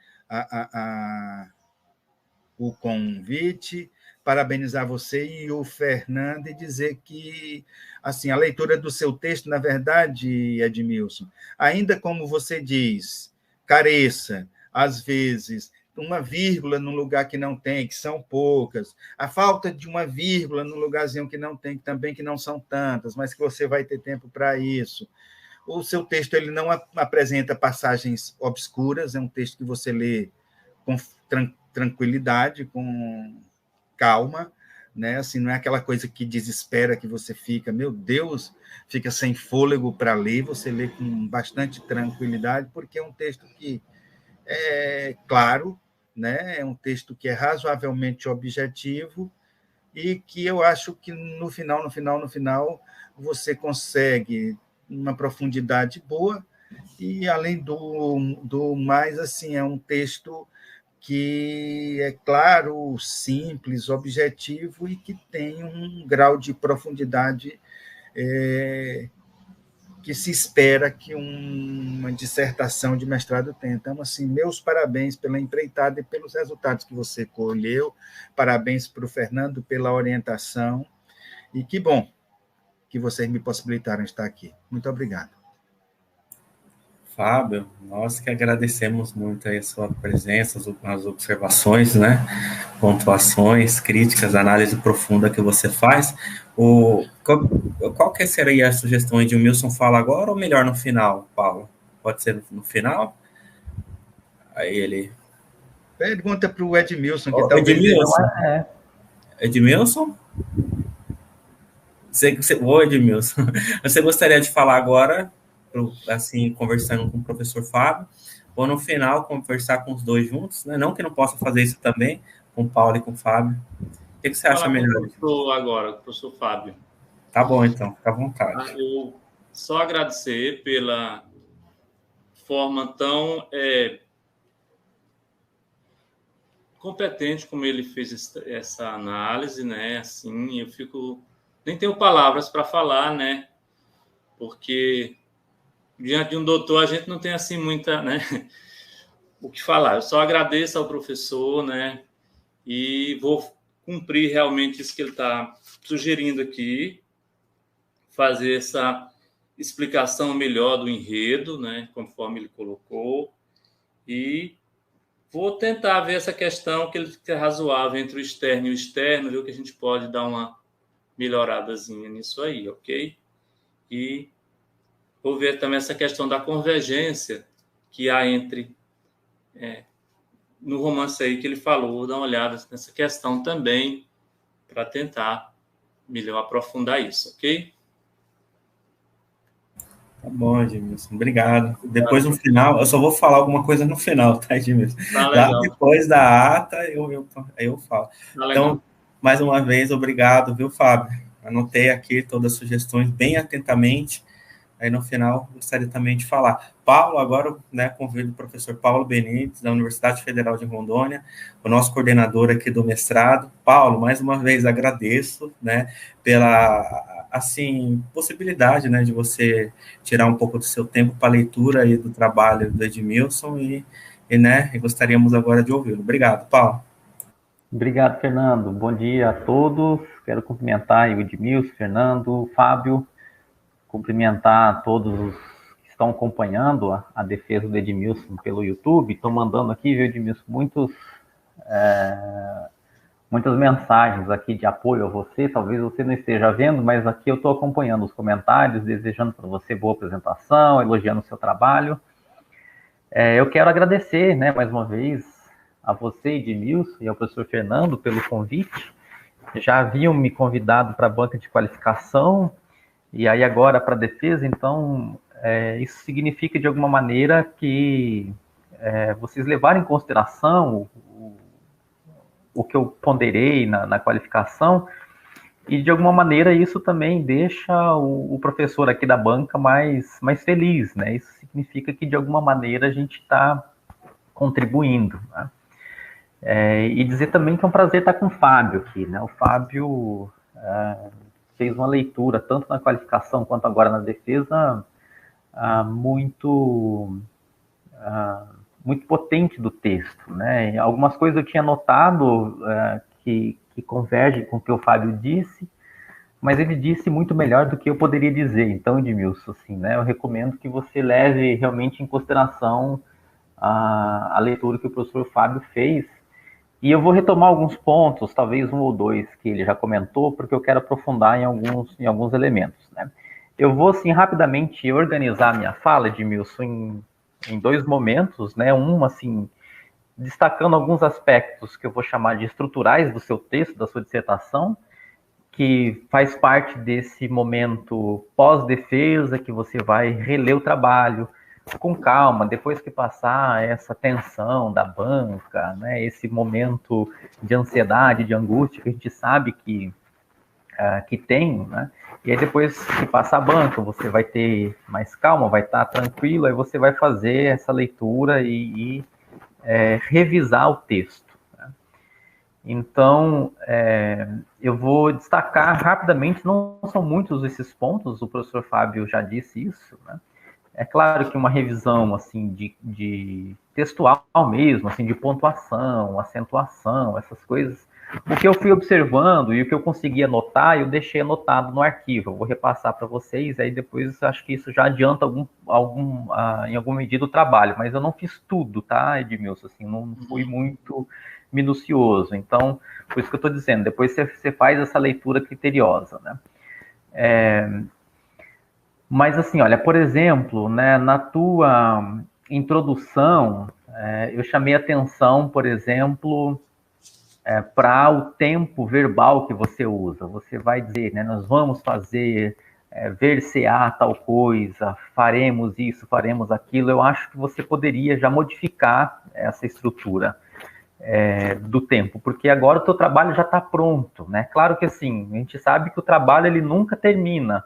o convite, parabenizar você e o Fernando e dizer que, assim, a leitura do seu texto, na verdade, Edmilson, ainda como você diz, careça, às vezes, uma vírgula num lugar que não tem, que são poucas, a falta de uma vírgula num lugarzinho que não tem, também que não são tantas, mas que você vai ter tempo para isso. O seu texto ele não apresenta passagens obscuras, é um texto que você lê com tranquilidade, com calma, né? Assim, não é aquela coisa que desespera, que você fica, meu Deus, fica sem fôlego para ler, você lê com bastante tranquilidade, porque é um texto que é claro, né? É um texto que é razoavelmente objetivo e que eu acho que no final, você consegue uma profundidade boa e, além do mais, assim, é um texto que é claro, simples, objetivo e que tem um grau de profundidade que se espera que uma dissertação de mestrado tenha. Então, assim, meus parabéns pela empreitada e pelos resultados que você colheu, parabéns para o Fernando pela orientação, e que bom que vocês me possibilitaram estar aqui. Muito obrigado. Fábio, nós que agradecemos muito aí a sua presença, as observações, né? Pontuações, críticas, análise profunda que você faz. Qual que seria a sugestão de Wilson fala agora ou melhor no final, Paulo? Pode ser no final? Aí ele... Pergunta para o Edmilson, que talvez... Edmilson? Edmilson? Oi, Edmilson. Você gostaria de falar agora, assim, conversando com o professor Fábio, ou no final conversar com os dois juntos, né? Não que não possa fazer isso também, com o Paulo e com o Fábio. O que você acha melhor? Agora, professor Fábio. Tá bom, então, fica à vontade. Eu só agradecer pela forma tão competente como ele fez essa análise, né? Assim, eu nem tenho palavras para falar, né? porque diante de um doutor a gente não tem assim muita, né, o que falar. Eu só agradeço ao professor, né, e vou cumprir realmente isso que ele está sugerindo aqui, fazer essa explicação melhor do enredo, né, conforme ele colocou, e vou tentar ver essa questão que ele fica razoável entre o externo e o externo, ver o que a gente pode dar uma melhoradazinha nisso aí, ok? E vou ver também essa questão da convergência que há entre no romance aí que ele falou, vou dar uma olhada nessa questão também para tentar melhor aprofundar isso, ok? Tá bom, Edmilson. Obrigado. Depois, no final, eu só vou falar alguma coisa no final, tá, Edmilson? Tá Lá legal. depois da ata, eu falo. Tá legal. Então, mais uma vez, obrigado, viu, Fábio? Anotei aqui todas as sugestões bem atentamente. Aí, no final, gostaria também de falar. Paulo, agora, né, convido o professor Paulo Benites, da Universidade Federal de Rondônia, o nosso coordenador aqui do mestrado. Paulo, mais uma vez, agradeço, né, pela, assim, possibilidade, né, de você tirar um pouco do seu tempo para a leitura aí do trabalho do Edmilson né, e gostaríamos agora de ouvi-lo. Obrigado, Paulo. Obrigado, Fernando. Bom dia a todos. Quero cumprimentar o Edmilson, Fernando, Fábio, cumprimentar todos os que estão acompanhando a defesa do Edmilson pelo YouTube. Estou mandando aqui, viu, Edmilson, muitas mensagens aqui de apoio a você. Talvez você não esteja vendo, mas aqui eu estou acompanhando os comentários, desejando para você boa apresentação, elogiando o seu trabalho. Eu quero agradecer, né, mais uma vez, a você, Edmilson, e ao professor Fernando pelo convite. Já haviam me convidado para a banca de qualificação, e aí agora para a defesa, então isso significa de alguma maneira que vocês levarem em consideração o que eu ponderei na qualificação, e de alguma maneira isso também deixa o professor aqui da banca mais feliz, né? Isso significa que de alguma maneira a gente está contribuindo, né? E dizer também que é um prazer estar com o Fábio aqui, né? O Fábio fez uma leitura, tanto na qualificação quanto agora na defesa, muito potente do texto, né? Algumas coisas eu tinha notado que convergem com o que o Fábio disse, mas ele disse muito melhor do que eu poderia dizer. Então, Edmilson, assim, né, eu recomendo que você leve realmente em consideração a leitura que o professor Fábio fez. E eu vou retomar alguns pontos, talvez um ou dois, que ele já comentou, porque eu quero aprofundar em alguns elementos, né? Eu vou, assim, rapidamente organizar a minha fala, Edmilson, em dois momentos, né? Um, assim, destacando alguns aspectos que eu vou chamar de estruturais do seu texto, da sua dissertação, que faz parte desse momento pós-defesa, que você vai reler o trabalho com calma, depois que passar essa tensão da banca, né, esse momento de ansiedade, de angústia que a gente sabe que tem, né, e aí depois que passar a banca, você vai ter mais calma, vai estar tranquilo, aí você vai fazer essa leitura e revisar o texto. Né? Então, eu vou destacar rapidamente, não são muitos esses pontos, o professor Fábio já disse isso, né? É claro que uma revisão assim de textual mesmo, assim, de pontuação, acentuação, essas coisas, o que eu fui observando e o que eu consegui anotar, eu deixei anotado no arquivo. Eu vou repassar para vocês, aí depois acho que isso já adianta em alguma medida o trabalho, mas eu não fiz tudo, tá, Edmilson? Assim, não fui muito minucioso. Então, por isso que eu estou dizendo, depois você faz essa leitura criteriosa, né? Mas assim, olha, por exemplo, né, na tua introdução, eu chamei atenção, por exemplo, para o tempo verbal que você usa. Você vai dizer, né, nós vamos fazer, ver-se-á tal coisa, faremos isso, faremos aquilo. Eu acho que você poderia já modificar essa estrutura do tempo, porque agora o teu trabalho já está pronto, né? Claro que assim, a gente sabe que o trabalho ele nunca termina,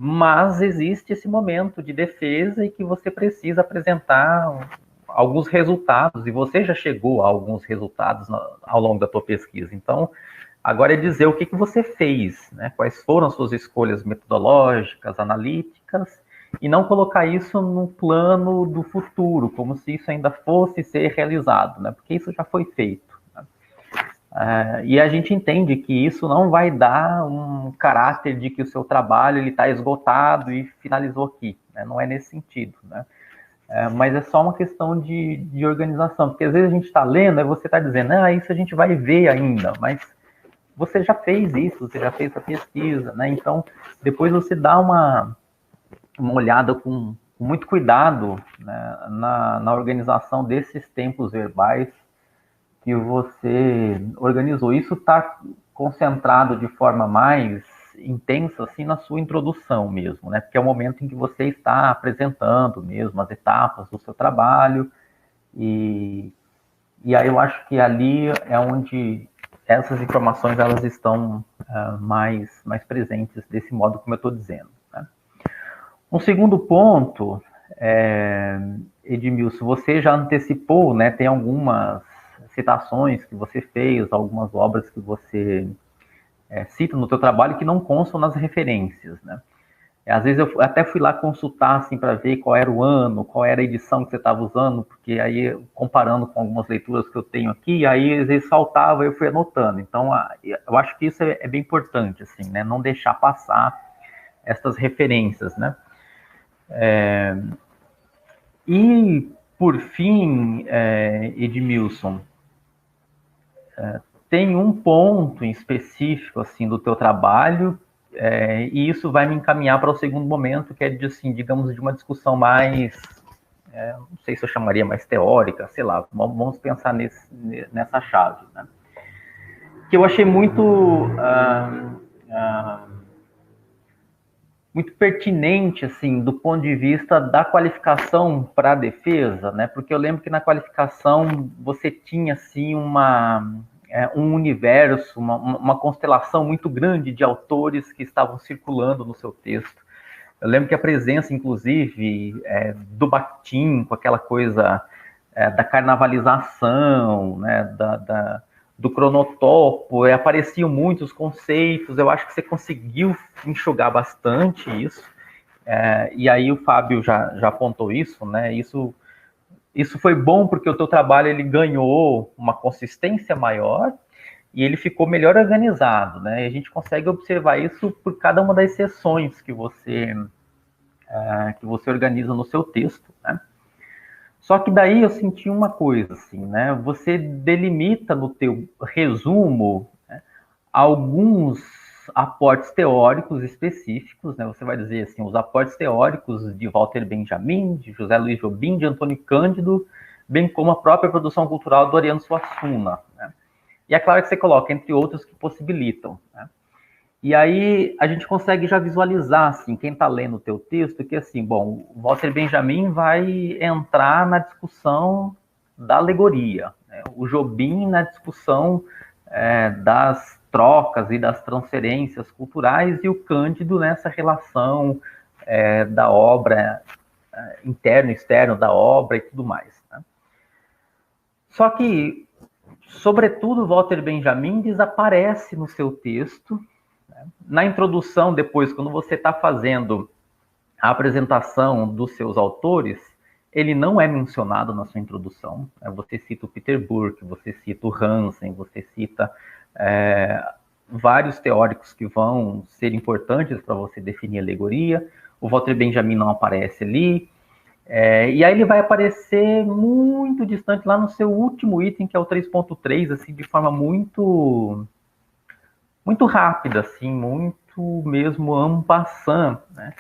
mas existe esse momento de defesa e que você precisa apresentar alguns resultados, e você já chegou a alguns resultados ao longo da tua pesquisa. Então, Agora é dizer o que você fez, né? Quais foram as suas escolhas metodológicas, analíticas, e não colocar isso no plano do futuro, como se isso ainda fosse ser realizado, né? Porque isso já foi feito. Né? E a gente entende que isso não vai dar um caráter de que o seu trabalho está esgotado e finalizou aqui, né? Não é nesse sentido, né? Mas é só uma questão de organização, porque às vezes a gente está lendo e você está dizendo, isso a gente vai ver ainda, mas você já fez isso, você já fez essa pesquisa, né? Então, depois você dá uma olhada com muito cuidado, né, na organização desses tempos verbais que você organizou. Isso está concentrado de forma mais intensa, assim, na sua introdução mesmo, né? Porque é o momento em que você está apresentando mesmo as etapas do seu trabalho, e aí eu acho que ali é onde essas informações elas estão mais presentes desse modo como eu estou dizendo. Né? Um segundo ponto, Edmilson, você já antecipou, né? Tem algumas citações que você fez, algumas obras que você cita no seu trabalho que não constam nas referências, né? Às vezes eu até fui lá consultar assim, para ver qual era o ano, qual era a edição que você estava usando, porque aí, comparando com algumas leituras que eu tenho aqui, aí às vezes faltava, eu fui anotando. Então, eu acho que isso é bem importante, assim, né? Não deixar passar essas referências, né? E, por fim, Edmilson, tem um ponto em específico assim, do teu trabalho, e isso vai me encaminhar para o segundo momento, que é, assim, digamos, de uma discussão mais, não sei se eu chamaria mais teórica, sei lá, vamos pensar nessa chave, né? Que eu achei muito pertinente, assim, do ponto de vista da qualificação para a defesa, né? Porque eu lembro que na qualificação você tinha, assim, um universo, uma constelação muito grande de autores que estavam circulando no seu texto. Eu lembro que a presença, inclusive, do Bakhtin, com aquela coisa da carnavalização, né, do cronotopo, apareciam muitos conceitos. Eu acho que você conseguiu enxugar bastante isso. E aí o Fábio já apontou isso, né? Isso foi bom porque o teu trabalho ele ganhou uma consistência maior e ele ficou melhor organizado, né? E a gente consegue observar isso por cada uma das sessões que você organiza no seu texto, né? Só que daí eu senti uma coisa, assim, né? Você delimita no teu resumo, né, alguns aportes teóricos específicos, né? Você vai dizer assim, os aportes teóricos de Walter Benjamin, de José Luiz Jobim, de Antônio Cândido, bem como a própria produção cultural do Ariano Suassuna, né? E é claro que você coloca entre outros que possibilitam, né? E aí a gente consegue já visualizar, assim, quem está lendo o teu texto, que assim, bom, o Walter Benjamin vai entrar na discussão da alegoria, né? O Jobim na discussão das trocas e das transferências culturais, e o Cândido nessa relação da obra, interno e externo da obra e tudo mais, né? Só que, sobretudo, Walter Benjamin desaparece no seu texto. Na introdução, depois, quando você está fazendo a apresentação dos seus autores, ele não é mencionado na sua introdução. Você cita o Peter Burke, você cita o Hansen, você cita vários teóricos que vão ser importantes para você definir a alegoria. O Walter Benjamin não aparece ali. E aí ele vai aparecer muito distante lá no seu último item, que é o 3.3, assim, de forma muito rápida, assim, muito mesmo en passant, né?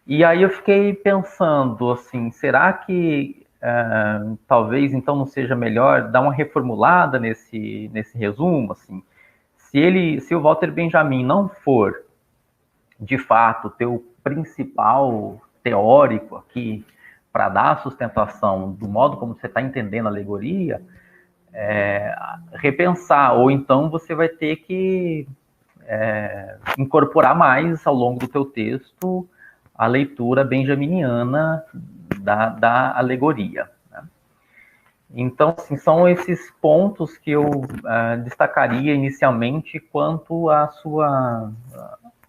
E aí eu fiquei pensando, assim, será que talvez então não seja melhor dar uma reformulada nesse resumo, assim? Se o Walter Benjamin não for, de fato, teu principal teórico aqui para dar a sustentação do modo como você está entendendo a alegoria, repensar, ou então você vai ter que incorporar mais ao longo do teu texto a leitura benjaminiana da alegoria, né? Então, assim, são esses pontos que eu destacaria inicialmente quanto à sua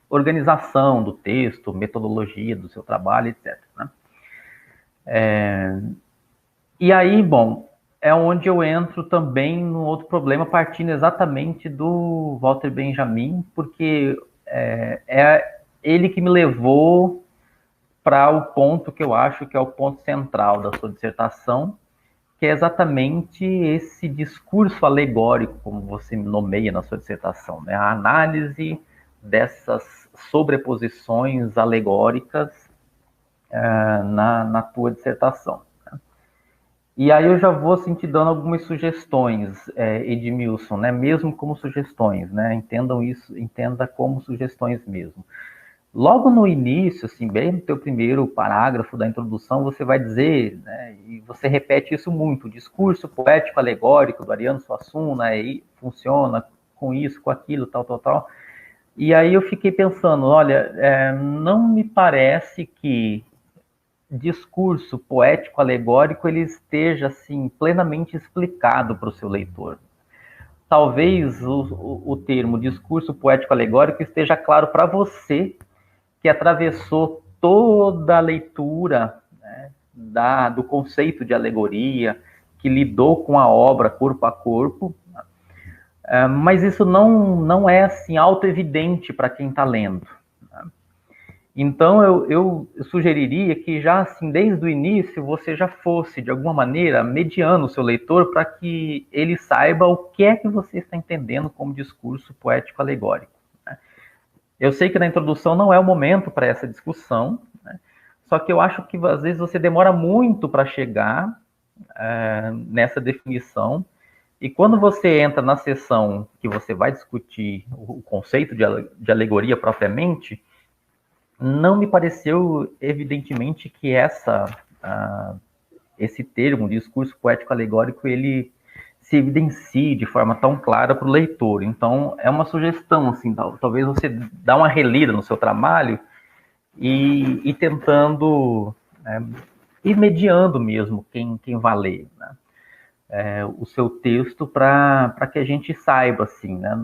organização do texto, metodologia do seu trabalho, etc. Né? E aí, bom, é onde eu entro também no outro problema, partindo exatamente do Walter Benjamin, porque é ele que me levou para o ponto que eu acho que é o ponto central da sua dissertação, que é exatamente esse discurso alegórico, como você nomeia na sua dissertação, né? A análise dessas sobreposições alegóricas na tua dissertação. E aí eu já vou assim, te dando algumas sugestões, Edmilson, né? Mesmo como sugestões, né? Entendam isso, entenda como sugestões mesmo. Logo no início, assim, bem no teu primeiro parágrafo da introdução, você vai dizer, né, e você repete isso muito, o discurso poético alegórico do Ariano Suassuna, aí funciona com isso, com aquilo, tal, tal, tal. E aí eu fiquei pensando, olha, não me parece que discurso poético alegórico ele esteja assim plenamente explicado para o seu leitor. Talvez o termo discurso poético alegórico esteja claro para você que atravessou toda a leitura, né, do conceito de alegoria, que lidou com a obra corpo a corpo, mas isso não é assim auto-evidente para quem está lendo. Então, eu sugeriria que já, assim, desde o início, você já fosse, de alguma maneira, mediando o seu leitor para que ele saiba o que é que você está entendendo como discurso poético alegórico. Né? Eu sei que na introdução não é o momento para essa discussão, né? Só que eu acho que, às vezes, você demora muito para chegar nessa definição, e quando você entra na sessão que você vai discutir o conceito de alegoria propriamente, não me pareceu evidentemente que esse termo, discurso poético alegórico, ele se evidencie de forma tão clara para o leitor. Então, é uma sugestão, assim, talvez você dá uma relida no seu trabalho e tentando, ir mediando mesmo quem vai ler, né? O seu texto para que a gente saiba assim, né,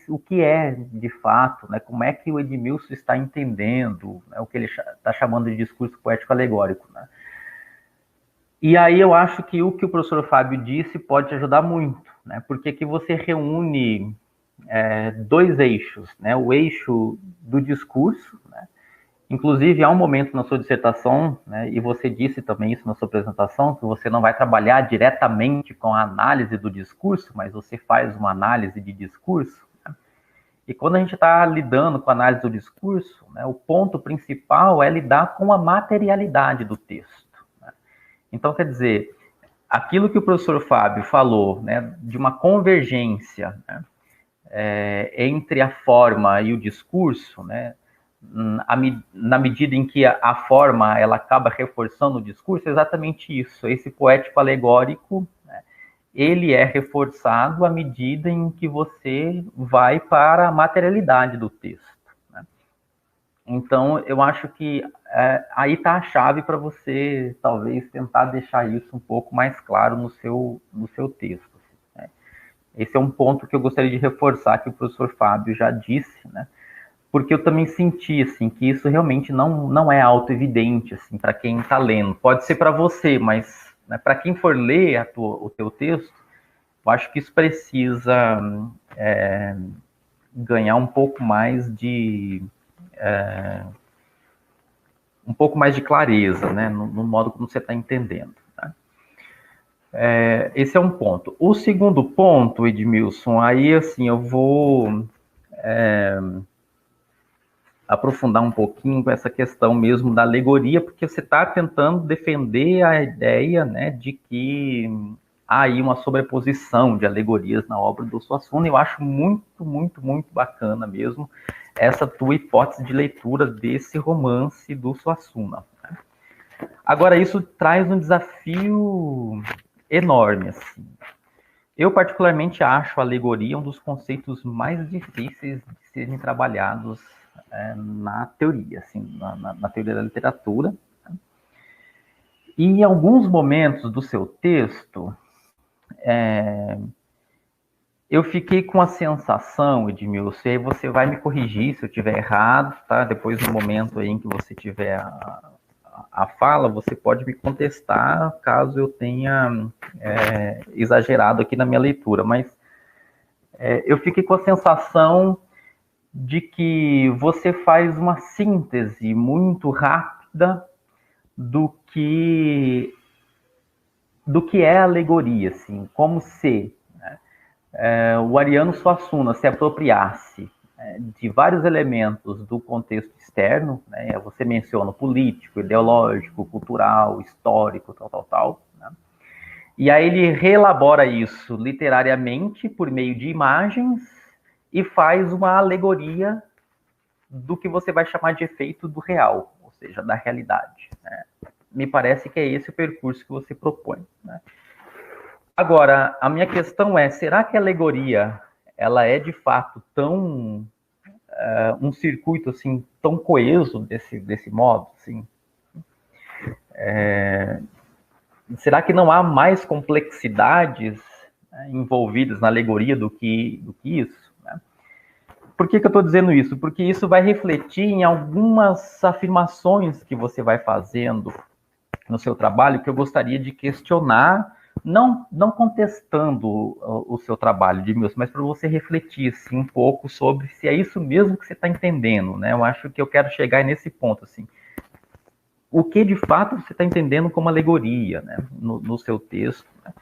o que é de fato, né, como é que o Edmilson está entendendo, né, o que ele está chamando de discurso poético alegórico. Né? E aí eu acho que o professor Fábio disse pode te ajudar muito, né, porque que você reúne dois eixos, né, o eixo do discurso, né, inclusive, há um momento na sua dissertação, né, e você disse também isso na sua apresentação, que você não vai trabalhar diretamente com a análise do discurso, mas você faz uma análise de discurso. Né? E quando a gente está lidando com a análise do discurso, né, o ponto principal é lidar com a materialidade do texto. Né? Então, quer dizer, aquilo que o professor Fábio falou, né, de uma convergência, né, entre a forma e o discurso, né, na medida em que a forma ela acaba reforçando o discurso, é exatamente isso. Esse poético alegórico, né, ele é reforçado à medida em que você vai para a materialidade do texto. Né? Então, eu acho que aí está a chave para você, talvez, tentar deixar isso um pouco mais claro no seu texto. Né? Esse é um ponto que eu gostaria de reforçar, que o professor Fábio já disse, né? Porque eu também senti assim que isso realmente não é auto-evidente assim para quem está lendo. Pode ser para você, mas, né, para quem for ler o teu texto, eu acho que isso precisa ganhar um pouco mais de clareza, né, no modo como você está entendendo. Tá? Esse é um ponto. O segundo ponto, Edmilson, aí assim eu vou aprofundar um pouquinho com essa questão mesmo da alegoria, porque você está tentando defender a ideia, né, de que há aí uma sobreposição de alegorias na obra do Suassuna. Eu acho muito, muito, muito bacana mesmo essa tua hipótese de leitura desse romance do Suassuna. Né? Agora, isso traz um desafio enorme, assim. Eu, particularmente, acho a alegoria um dos conceitos mais difíceis de serem trabalhados na teoria, assim, na teoria da literatura. E em alguns momentos do seu texto, eu fiquei com a sensação, Edmilson, e aí você vai me corrigir se eu estiver errado, tá? Depois do momento aí em que você tiver a fala, você pode me contestar caso eu tenha exagerado aqui na minha leitura, mas eu fiquei com a sensação de que você faz uma síntese muito rápida do que é alegoria, assim, como se o Ariano Suassuna se apropriasse de vários elementos do contexto externo, né? Você menciona o político, ideológico, cultural, histórico, tal, né? E aí ele reelabora isso literariamente por meio de imagens e faz uma alegoria do que você vai chamar de efeito do real, ou seja, da realidade, né? Me parece que é esse o percurso que você propõe, né? Agora, a minha questão é, será que a alegoria ela é de fato tão um circuito assim tão coeso desse modo, assim? Será que não há mais complexidades envolvidas na alegoria do que isso, né? Por que eu estou dizendo isso? Porque isso vai refletir em algumas afirmações que você vai fazendo no seu trabalho que eu gostaria de questionar, não contestando o seu trabalho, Edmilson, mas para você refletir assim, um pouco sobre se é isso mesmo que você está entendendo, né? Eu acho que eu quero chegar nesse ponto, assim. O que de fato você está entendendo como alegoria, né, no seu texto, né?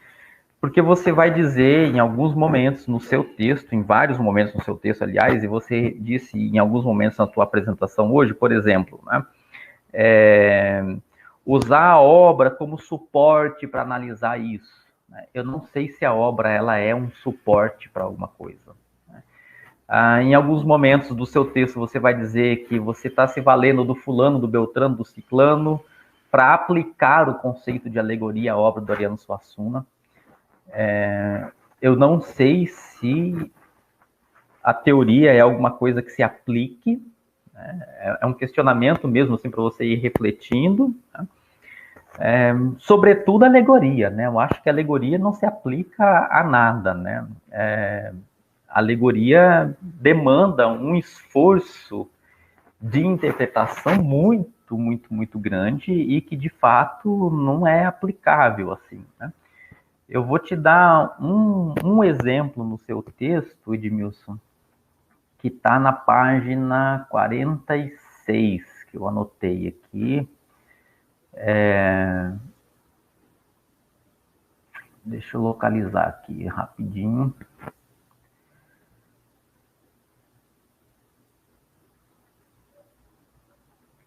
Porque você vai dizer em alguns momentos no seu texto, em vários momentos no seu texto, aliás, e você disse em alguns momentos na tua apresentação hoje, por exemplo, né, usar a obra como suporte para analisar isso, né? Eu não sei se a obra ela é um suporte para alguma coisa, né? Em alguns momentos do seu texto você vai dizer que você está se valendo do fulano, do beltrano, do ciclano para aplicar o conceito de alegoria à obra do Ariano Suassuna. Eu não sei se a teoria é alguma coisa que se aplique, né? É um questionamento mesmo assim para você ir refletindo, né? Sobretudo a alegoria, né? Eu acho que a alegoria não se aplica a nada, né? A alegoria demanda um esforço de interpretação muito grande e que de fato não é aplicável assim, né? Eu vou te dar um exemplo no seu texto, Edmilson, que está na página 46, que eu anotei aqui. Deixa eu localizar aqui rapidinho.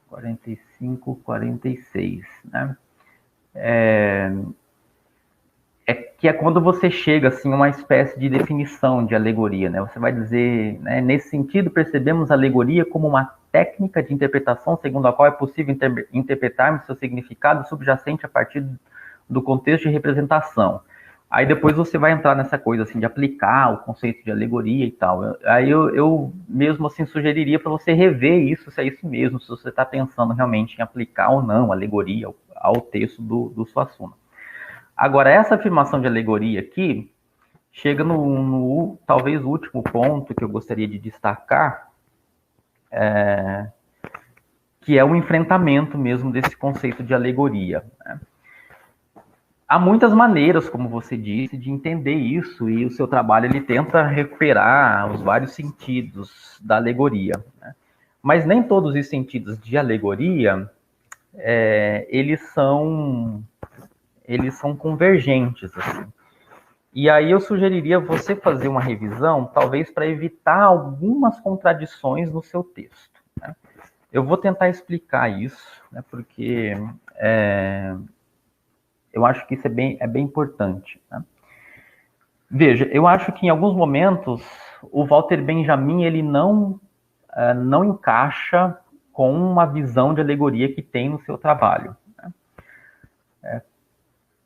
Quarenta e cinco, 46, né? Que é quando você chega assim, a uma espécie de definição de alegoria, né? Você vai dizer, né, nesse sentido, percebemos a alegoria como uma técnica de interpretação segundo a qual é possível interpretarmos seu significado subjacente a partir do contexto de representação. Aí depois você vai entrar nessa coisa assim de aplicar o conceito de alegoria e tal. Aí eu mesmo assim sugeriria para você rever isso, se é isso mesmo, se você está pensando realmente em aplicar ou não alegoria ao texto do Suassuna. Agora, essa afirmação de alegoria aqui chega no talvez o último ponto que eu gostaria de destacar, que é o enfrentamento mesmo desse conceito de alegoria, né? Há muitas maneiras, como você disse, de entender isso, e o seu trabalho ele tenta recuperar os vários sentidos da alegoria, né? Mas nem todos os sentidos de alegoria eles são convergentes, assim. E aí eu sugeriria você fazer uma revisão, talvez para evitar algumas contradições no seu texto, né? Eu vou tentar explicar isso, né, porque eu acho que isso é bem importante, né? Veja, eu acho que em alguns momentos o Walter Benjamin ele não encaixa com uma visão de alegoria que tem no seu trabalho, né?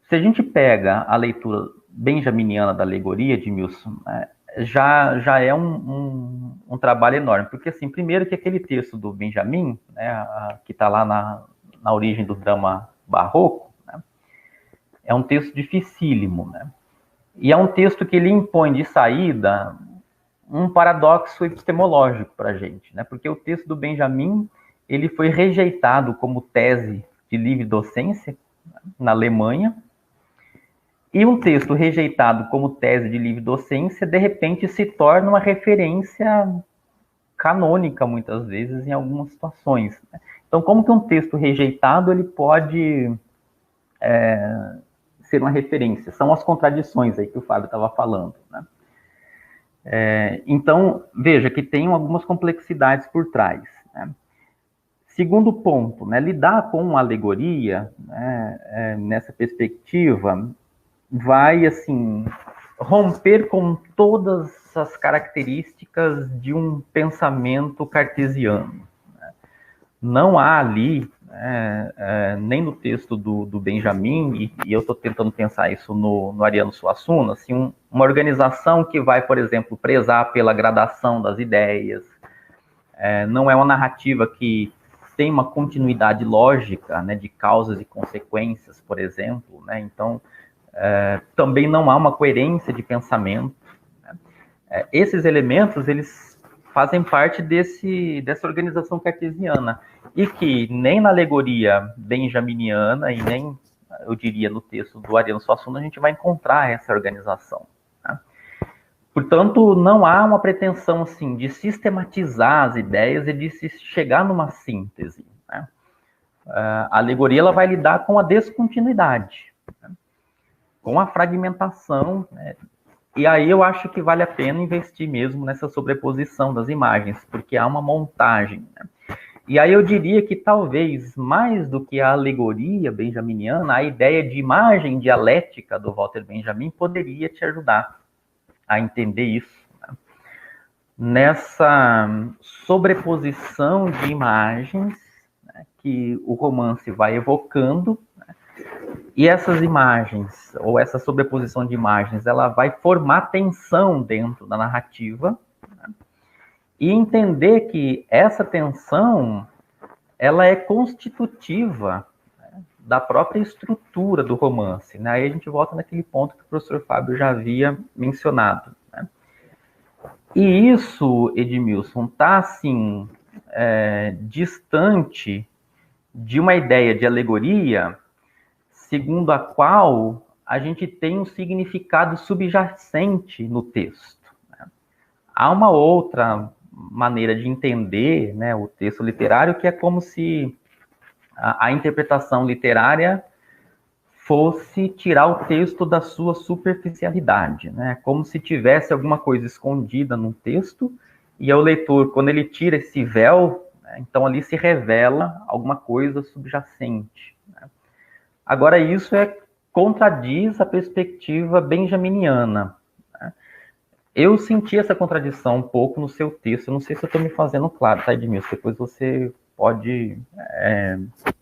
Se a gente pega a leitura benjaminiana da alegoria, Edmilson, já é um trabalho enorme, porque assim, primeiro que aquele texto do Benjamin, né, que está lá na origem do drama barroco, né, é um texto dificílimo, né? E é um texto que ele impõe de saída um paradoxo epistemológico para a gente, né? Porque o texto do Benjamin, ele foi rejeitado como tese de livre docência na Alemanha, e um texto rejeitado como tese de livre docência, de repente, se torna uma referência canônica, muitas vezes, em algumas situações, né? Então, como que um texto rejeitado ele pode ser uma referência? São as contradições aí que o Fábio estava falando, né? Então, veja que tem algumas complexidades por trás, né? Segundo ponto, né, lidar com alegoria, né, nessa perspectiva, vai, assim, romper com todas as características de um pensamento cartesiano, né? Não há ali, nem no texto do Benjamin, e eu estou tentando pensar isso no Ariano Suassuna, assim, uma organização que vai, por exemplo, prezar pela gradação das ideias, não é uma narrativa que tem uma continuidade lógica, né, de causas e consequências, por exemplo, né? Então, também não há uma coerência de pensamento, né? Esses elementos, eles fazem parte dessa organização cartesiana, e que nem na alegoria benjaminiana e nem, eu diria, no texto do Ariano Suassuna, a gente vai encontrar essa organização, né? Portanto, não há uma pretensão assim, de sistematizar as ideias e de se chegar numa síntese, né? A alegoria ela vai lidar com a descontinuidade, né? Com a fragmentação, né? E aí eu acho que vale a pena investir mesmo nessa sobreposição das imagens, porque há uma montagem, né? E aí eu diria que talvez, mais do que a alegoria benjaminiana, a ideia de imagem dialética do Walter Benjamin poderia te ajudar a entender isso, né? Nessa sobreposição de imagens, né, que o romance vai evocando, né? E essas imagens, ou essa sobreposição de imagens, ela vai formar tensão dentro da narrativa, né? E entender que essa tensão, ela é constitutiva, né, da própria estrutura do romance, né? Aí a gente volta naquele ponto que o professor Fábio já havia mencionado, né? E isso, Edmilson, está, assim, distante de uma ideia de alegoria segundo a qual a gente tem um significado subjacente no texto, né? Há uma outra maneira de entender, né, o texto literário, que é como se a interpretação literária fosse tirar o texto da sua superficialidade, né? Como se tivesse alguma coisa escondida no texto, e o leitor, quando ele tira esse véu, né, então ali se revela alguma coisa subjacente, né? Agora, isso contradiz a perspectiva benjaminiana, né? Eu senti essa contradição um pouco no seu texto. Eu não sei se eu estou me fazendo claro, tá, Edmilson? Depois você pode...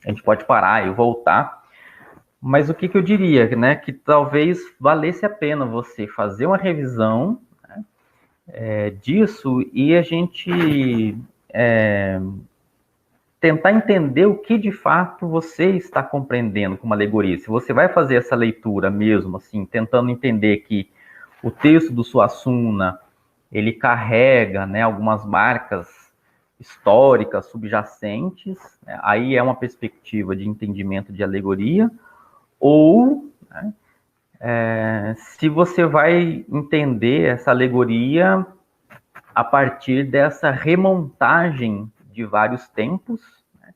a gente pode parar e voltar. Mas o que eu diria, né? Que talvez valesse a pena você fazer uma revisão, né, disso, e a gente tentar entender o que de fato você está compreendendo como alegoria. Se você vai fazer essa leitura mesmo, assim, tentando entender que o texto do Suassuna, ele carrega, né, algumas marcas históricas subjacentes, né, aí é uma perspectiva de entendimento de alegoria, ou, né, se você vai entender essa alegoria a partir dessa remontagem de vários tempos, né?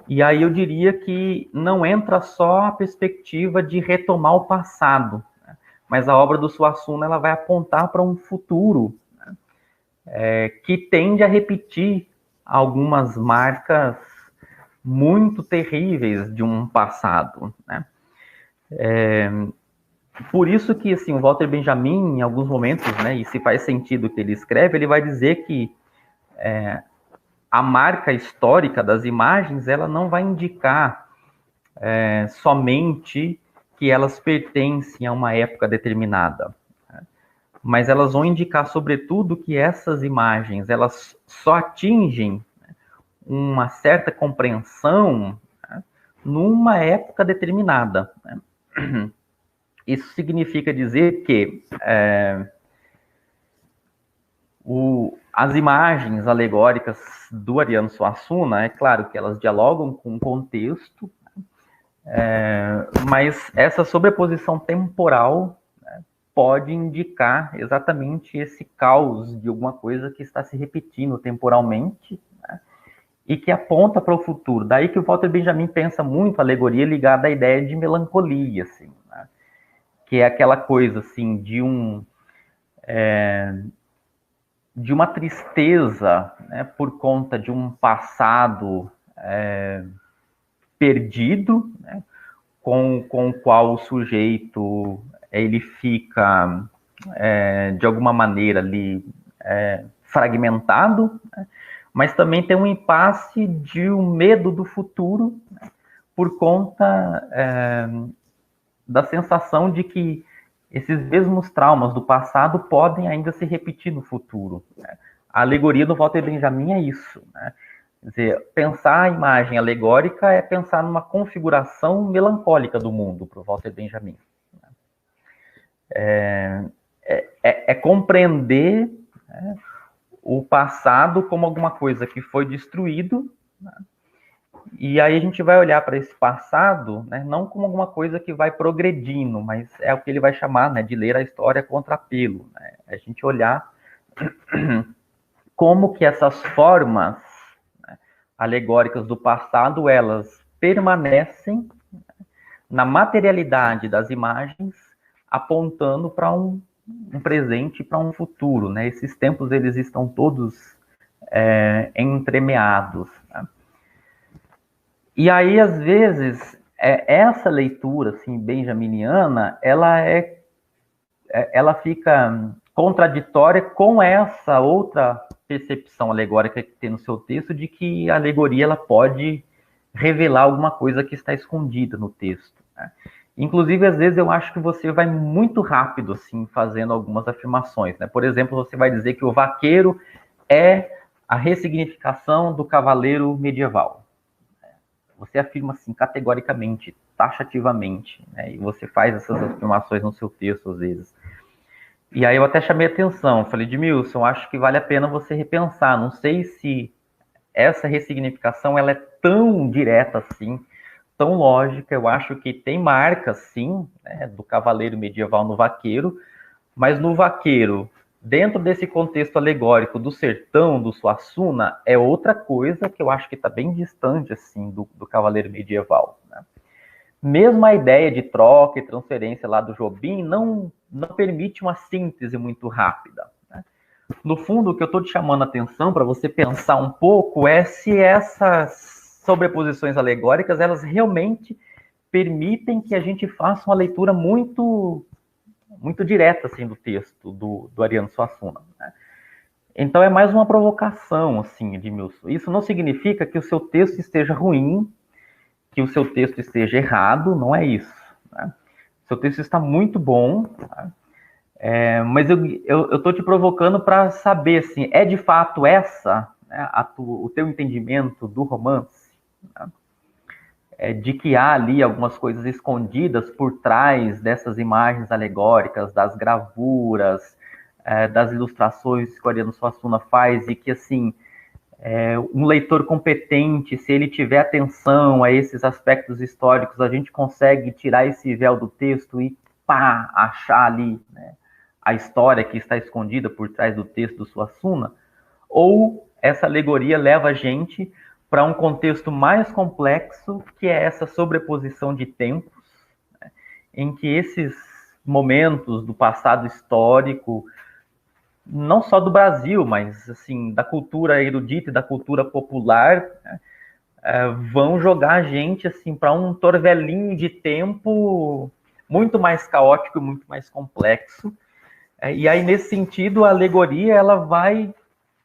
E aí eu diria que não entra só a perspectiva de retomar o passado, né? Mas a obra do Suassuna ela vai apontar para um futuro, né, que tende a repetir algumas marcas muito terríveis de um passado, né? Por isso que, assim, o Walter Benjamin, em alguns momentos, né, e se faz sentido o que ele escreve, ele vai dizer que a marca histórica das imagens, ela não vai indicar somente que elas pertencem a uma época determinada, né? Mas elas vão indicar, sobretudo, que essas imagens, elas só atingem, né, uma certa compreensão, né, numa época determinada, né? Isso significa dizer que as imagens alegóricas do Ariano Suassuna, é claro que elas dialogam com o contexto, mas essa sobreposição temporal, né, pode indicar exatamente esse caos de alguma coisa que está se repetindo temporalmente, né, e que aponta para o futuro. Daí que o Walter Benjamin pensa muito a alegoria ligada à ideia de melancolia, assim, né, que é aquela coisa assim de uma tristeza, né, por conta de um passado perdido, né, com o qual o sujeito ele fica, de alguma maneira, ali, fragmentado, né, mas também tem um impasse de um medo do futuro, né, por conta da sensação de que esses mesmos traumas do passado podem ainda se repetir no futuro, né? A alegoria do Walter Benjamin é isso, né? Quer dizer, pensar a imagem alegórica é pensar numa configuração melancólica do mundo para o Walter Benjamin. É compreender, né, o passado como alguma coisa que foi destruído, né? E aí a gente vai olhar para esse passado, né, não como alguma coisa que vai progredindo, mas é o que ele vai chamar, né, de ler a história contra apelo, né? A gente olhar como que essas formas, né, alegóricas do passado, elas permanecem na materialidade das imagens, apontando para um presente, para um futuro, né? Esses tempos eles estão todos entremeados, né? E aí, às vezes, essa leitura assim, benjaminiana, ela fica contraditória com essa outra percepção alegórica que tem no seu texto, de que a alegoria ela pode revelar alguma coisa que está escondida no texto, né? Inclusive, às vezes, eu acho que você vai muito rápido assim, fazendo algumas afirmações, né? Por exemplo, você vai dizer que o vaqueiro é a ressignificação do cavaleiro medieval. Você afirma assim, categoricamente, taxativamente, né? E você faz essas afirmações no seu texto, às vezes. E aí eu até chamei atenção, falei, Edmilson, acho que vale a pena você repensar. Não sei se essa ressignificação ela é tão direta assim, tão lógica. Eu acho que tem marcas, sim, né, do cavaleiro medieval no vaqueiro, mas no vaqueiro, dentro desse contexto alegórico do sertão, do Suassuna, é outra coisa que eu acho que está bem distante assim, do cavaleiro medieval, né? Mesmo a ideia de troca e transferência lá do Jobim não permite uma síntese muito rápida, né? No fundo, o que eu estou te chamando a atenção para você pensar um pouco é se essas sobreposições alegóricas elas realmente permitem que a gente faça uma leitura muito direta assim, do texto do Ariano Suassuna, né? Então é mais uma provocação, assim, Edmilson. Isso não significa que o seu texto esteja ruim, que o seu texto esteja errado, não é isso, né? O seu texto está muito bom, tá? Mas eu estou te provocando para saber, assim, é de fato essa, né, o teu entendimento do romance, né? De que há ali algumas coisas escondidas por trás dessas imagens alegóricas, das gravuras, das ilustrações que o Ariano Suassuna faz, e que, assim, um leitor competente, se ele tiver atenção a esses aspectos históricos, a gente consegue tirar esse véu do texto e, pá, achar ali, né, a história que está escondida por trás do texto do Suassuna, ou essa alegoria leva a gente para um contexto mais complexo, que é essa sobreposição de tempos, né, em que esses momentos do passado histórico, não só do Brasil, mas assim, da cultura erudita e da cultura popular, né, vão jogar a gente assim, para um torvelinho de tempo muito mais caótico e muito mais complexo. E aí, nesse sentido, a alegoria ela vai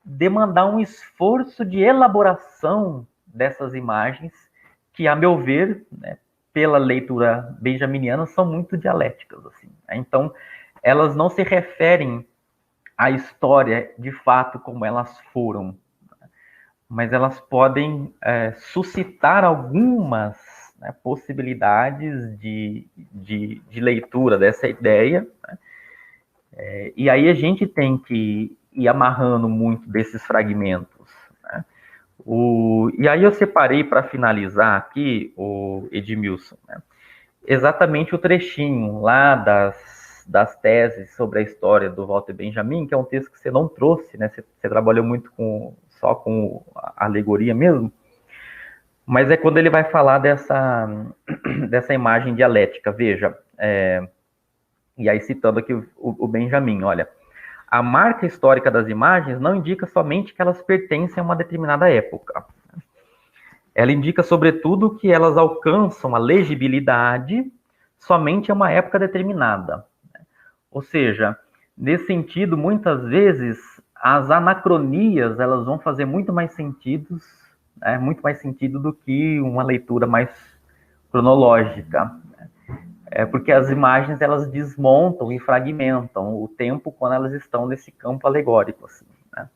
demandar um esforço de elaboração dessas imagens que, a meu ver, né, pela leitura benjaminiana, são muito dialéticas, assim, né? Então, elas não se referem à história de fato como elas foram, mas elas podem suscitar algumas né, possibilidades de leitura dessa ideia, né? E aí a gente tem que ir amarrando muito desses fragmentos, né? E aí eu separei para finalizar aqui, o Edmilson, né, exatamente o trechinho lá das teses sobre a história do Walter Benjamin, que é um texto que você não trouxe, né? Você trabalhou muito só com a alegoria mesmo, mas é quando ele vai falar dessa imagem dialética. Veja, e aí citando aqui o Benjamin, olha, a marca histórica das imagens não indica somente que elas pertencem a uma determinada época. Ela indica, sobretudo, que elas alcançam a legibilidade somente a uma época determinada. Ou seja, nesse sentido, muitas vezes, as anacronias elas vão fazer muito mais sentido do que uma leitura mais cronológica. Porque as imagens elas desmontam e fragmentam o tempo quando elas estão nesse campo alegórico. Assim, né?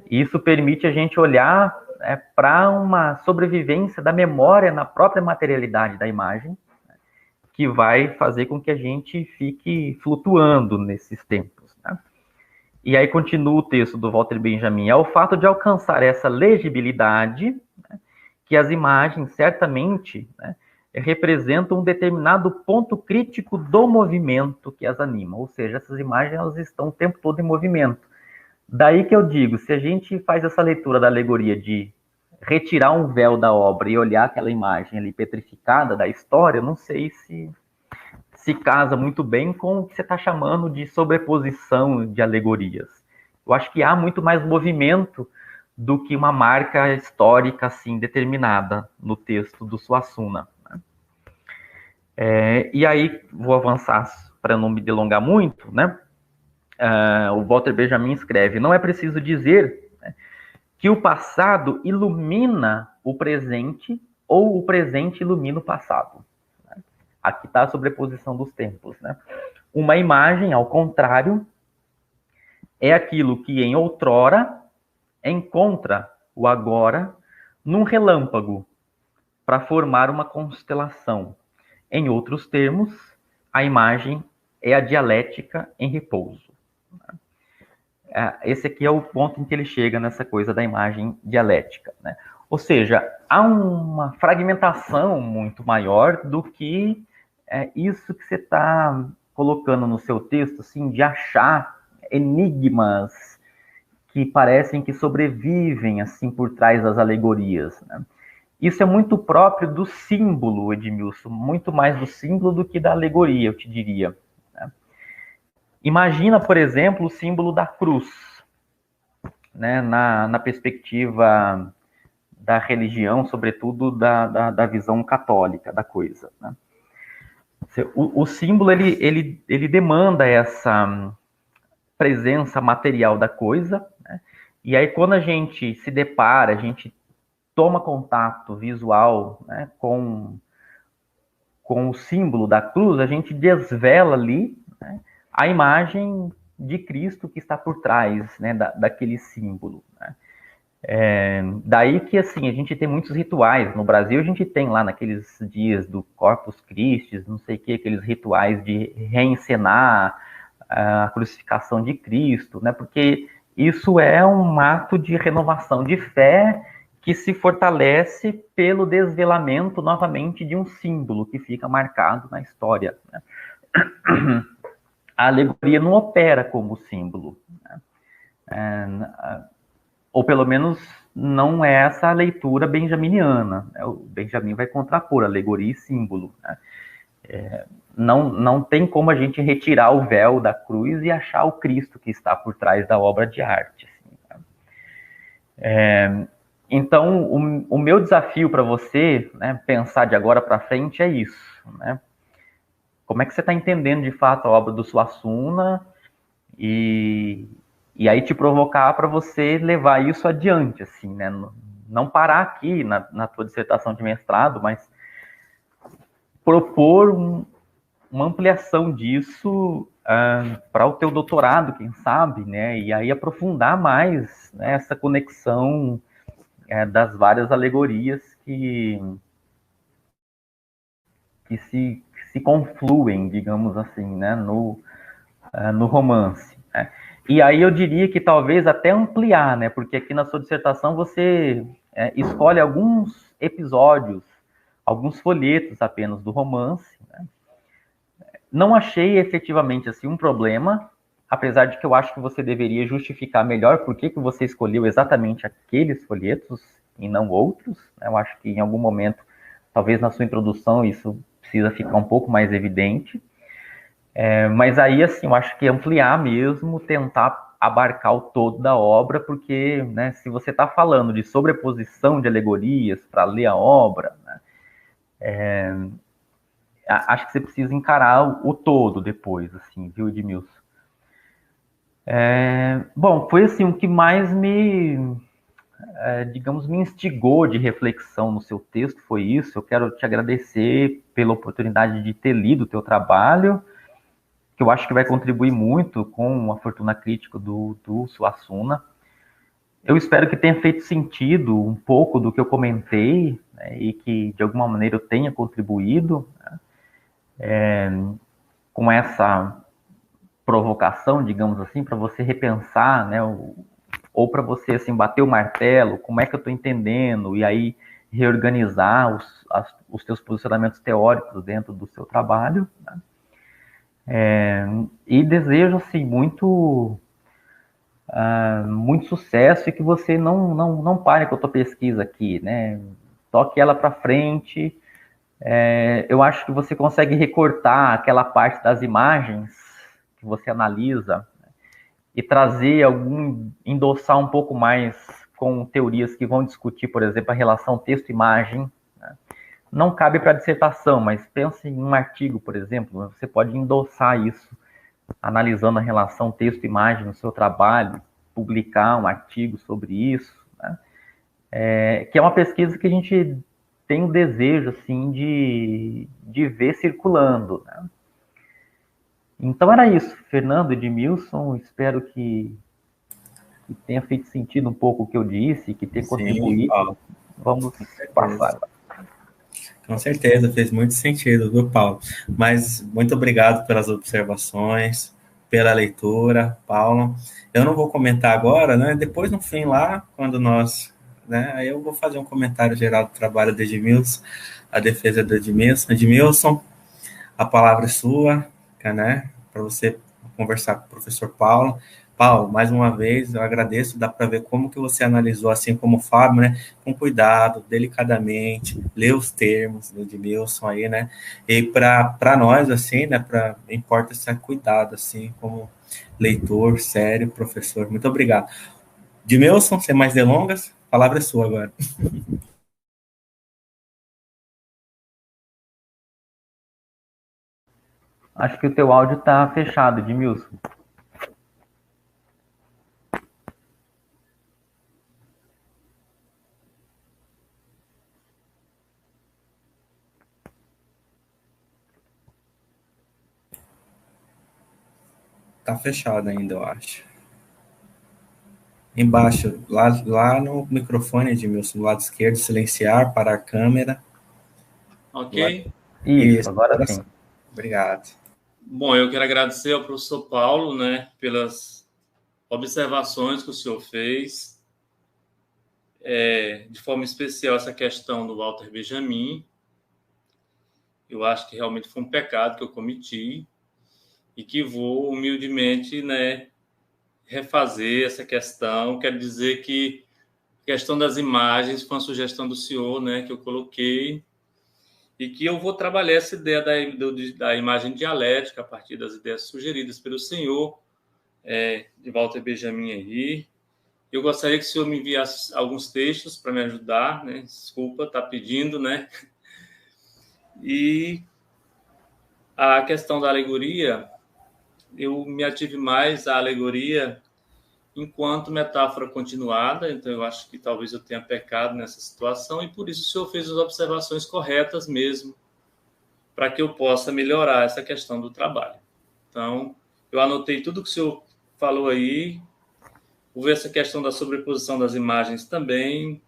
Isso permite a gente olhar para uma sobrevivência da memória na própria materialidade da imagem, que vai fazer com que a gente fique flutuando nesses tempos. Né? E aí continua o texto do Walter Benjamin. É o fato de alcançar essa legibilidade, né, que as imagens certamente, né, representam um determinado ponto crítico do movimento que as anima. Ou seja, essas imagens elas estão o tempo todo em movimento. Daí que eu digo, se a gente faz essa leitura da alegoria de retirar um véu da obra e olhar aquela imagem ali petrificada da história, eu não sei se casa muito bem com o que você está chamando de sobreposição de alegorias. Eu acho que há muito mais movimento do que uma marca histórica assim determinada no texto do Suassuna. E aí, vou avançar para não me delongar muito, né? O Walter Benjamin escreve: não é preciso dizer, né, que o passado ilumina o presente ou o presente ilumina o passado. Aqui está a sobreposição dos tempos, né? Uma imagem, ao contrário, é aquilo que em outrora encontra o agora num relâmpago para formar uma constelação. Em outros termos, a imagem é a dialética em repouso. Esse aqui é o ponto em que ele chega nessa coisa da imagem dialética, né? Ou seja, há uma fragmentação muito maior do que isso que você está colocando no seu texto, assim, de achar enigmas que parecem que sobrevivem assim por trás das alegorias, né? Isso é muito próprio do símbolo, Edmilson, muito mais do símbolo do que da alegoria, eu te diria, né? Imagina, por exemplo, o símbolo da cruz, né, na perspectiva da religião, sobretudo da visão católica da coisa, né? O símbolo, ele demanda essa presença material da coisa, né? E aí quando a gente se depara, a gente toma contato visual, né, com o símbolo da cruz, a gente desvela ali, né, a imagem de Cristo que está por trás, né, daquele símbolo, né? Daí que assim a gente tem muitos rituais. No Brasil a gente tem lá naqueles dias do Corpus Christi, não sei o que, aqueles rituais de reencenar a crucificação de Cristo, né? Porque isso é um ato de renovação de fé que se fortalece pelo desvelamento novamente de um símbolo que fica marcado na história, né? A alegoria não opera como símbolo, né? Ou pelo menos não é essa a leitura benjaminiana, né? O Benjamin vai contrapor alegoria e símbolo, né? Não tem como a gente retirar o véu da cruz e achar o Cristo que está por trás da obra de arte, assim, né? Então, o meu desafio para você, né, pensar de agora para frente é isso, né? Como é que você está entendendo de fato a obra do Suassuna e aí te provocar para você levar isso adiante, assim, né? Não parar aqui na tua dissertação de mestrado, mas propor uma ampliação disso para o teu doutorado, quem sabe, né? E aí aprofundar mais, né, essa conexão das várias alegorias que que se confluem, digamos assim, né, no romance, né? E aí eu diria que talvez até ampliar, né, porque aqui na sua dissertação você escolhe alguns episódios, alguns folhetos apenas do romance, né? Não achei efetivamente assim um problema, apesar de que eu acho que você deveria justificar melhor por que você escolheu exatamente aqueles folhetos e não outros, né? Eu acho que em algum momento, talvez na sua introdução, isso precisa ficar um pouco mais evidente. Mas aí, assim, eu acho que ampliar mesmo, tentar abarcar o todo da obra, porque, né, se você está falando de sobreposição de alegorias para ler a obra, né, acho que você precisa encarar o todo depois, assim, viu, Edmilson? Bom, foi assim, o que mais digamos, me instigou de reflexão no seu texto foi isso. Eu quero te agradecer pela oportunidade de ter lido o teu trabalho, que eu acho que vai contribuir muito com a fortuna crítica do Suassuna. Eu espero que tenha feito sentido um pouco do que eu comentei, né, e que, de alguma maneira, eu tenha contribuído, né, com essa provocação, digamos assim, para você repensar, né, ou para você assim, bater o martelo, como é que eu estou entendendo, e aí reorganizar os teus posicionamentos teóricos dentro do seu trabalho, né? E desejo assim, muito sucesso e que você não pare com a tua pesquisa aqui, né? Toque ela para frente. Eu acho que você consegue recortar aquela parte das imagens que você analisa e trazer endossar um pouco mais com teorias que vão discutir, por exemplo, a relação texto-imagem, né? Não cabe para dissertação, mas pense em um artigo, por exemplo, você pode endossar isso, analisando a relação texto-imagem no seu trabalho, publicar um artigo sobre isso, né? Que é uma pesquisa que a gente tem o desejo, assim, de ver circulando, né? Então era isso, Fernando, Edmilson, espero que tenha feito sentido um pouco o que eu disse, que tenha Sim, contribuído. Paulo, Vamos com certeza. passar. Com certeza, fez muito sentido, viu, Paulo? Mas muito obrigado pelas observações, pela leitura, Paulo. Eu não vou comentar agora, né? Depois, no fim, lá, quando nós... né? Aí eu vou fazer um comentário geral do trabalho do Edmilson, a defesa do Edmilson. Edmilson, a palavra é sua, né? Para você conversar com o professor Paulo. Paulo, mais uma vez, eu agradeço, dá para ver como que você analisou, assim como o Fábio, né, com cuidado, delicadamente, ler os termos do Edmilson aí, né, e para nós, assim, né, importa esse cuidado, assim, como leitor, sério, professor, muito obrigado. Edmilson, sem mais delongas, a palavra é sua agora. Acho que o teu áudio está fechado, Edmilson. Tá fechado ainda, eu acho. Embaixo, lá no microfone, Edmilson, do lado esquerdo, silenciar, parar a câmera. Ok? Isso, agora sim. Obrigado. Bom, eu quero agradecer ao professor Paulo, né, pelas observações que o senhor fez. De forma especial, essa questão do Walter Benjamin. Eu acho que realmente foi um pecado que eu cometi e que vou humildemente, né, refazer essa questão. Quero dizer que a questão das imagens foi uma sugestão do senhor, né, que eu coloquei, e que eu vou trabalhar essa ideia da imagem dialética a partir das ideias sugeridas pelo senhor, de Walter Benjamin aí. Eu gostaria que o senhor me enviasse alguns textos para me ajudar, né? Desculpa, tá pedindo, né? E a questão da alegoria, eu me ative mais à alegoria enquanto metáfora continuada, então eu acho que talvez eu tenha pecado nessa situação e por isso o senhor fez as observações corretas mesmo, para que eu possa melhorar essa questão do trabalho. Então, eu anotei tudo que o senhor falou aí, vou ver essa questão da sobreposição das imagens também.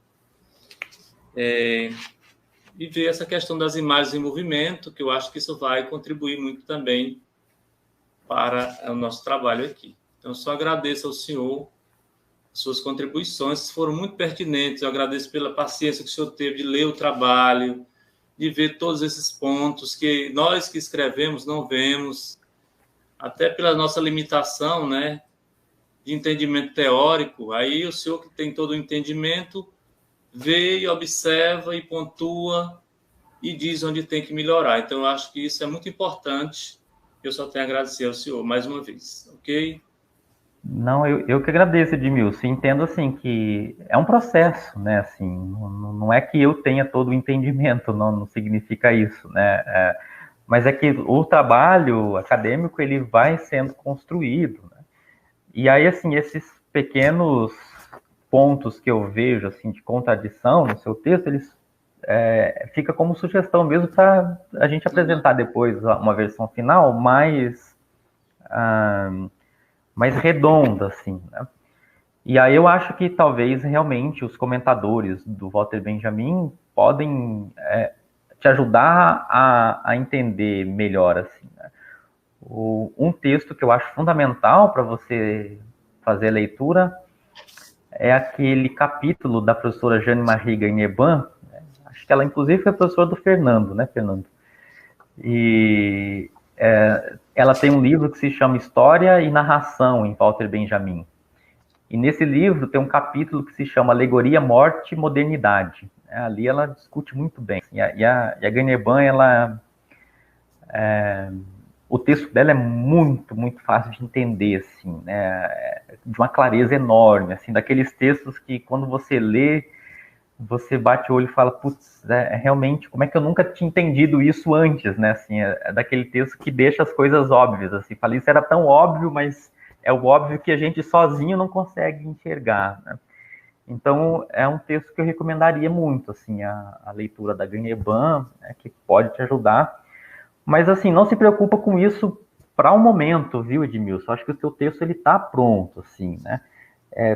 e ver essa questão das imagens em movimento, que eu acho que isso vai contribuir muito também para o nosso trabalho aqui. Então, eu só agradeço ao senhor as suas contribuições, foram muito pertinentes. Eu agradeço pela paciência que o senhor teve de ler o trabalho, de ver todos esses pontos que nós que escrevemos não vemos, até pela nossa limitação, né, de entendimento teórico. Aí o senhor que tem todo o entendimento vê e observa e pontua e diz onde tem que melhorar. Então, eu acho que isso é muito importante. Eu só tenho a agradecer ao senhor mais uma vez, ok? Não, eu que agradeço, Edmilson. Entendo assim que é um processo, né? Assim, não é que eu tenha todo o entendimento, não significa isso, né? Mas é que o trabalho acadêmico ele vai sendo construído, né? E aí assim esses pequenos pontos que eu vejo assim de contradição no seu texto, eles fica como sugestão mesmo para a gente apresentar depois uma versão final mais redonda, assim, né? E aí eu acho que talvez realmente os comentadores do Walter Benjamin podem te ajudar a entender melhor, assim, né? Um texto que eu acho fundamental para você fazer a leitura é aquele capítulo da professora Jane Marie Gagneban, né? Acho que ela inclusive foi professora do Fernando, né, Fernando? E ela tem um livro que se chama História e Narração, em Walter Benjamin. E nesse livro tem um capítulo que se chama Alegoria, Morte e Modernidade. Ali ela discute muito bem. E a Gagneban, o texto dela é muito, muito fácil de entender, assim, né? De uma clareza enorme, assim, daqueles textos que quando você lê, você bate o olho e fala, putz, realmente, como é que eu nunca tinha entendido isso antes, né? Assim, é daquele texto que deixa as coisas óbvias, assim, fala, isso era tão óbvio, mas é o óbvio que a gente sozinho não consegue enxergar, né? Então, é um texto que eu recomendaria muito, assim, a leitura da Gagneban, né, que pode te ajudar. Mas, assim, não se preocupa com isso para o momento, viu, Edmilson? Acho que o seu texto, ele está pronto, assim, né?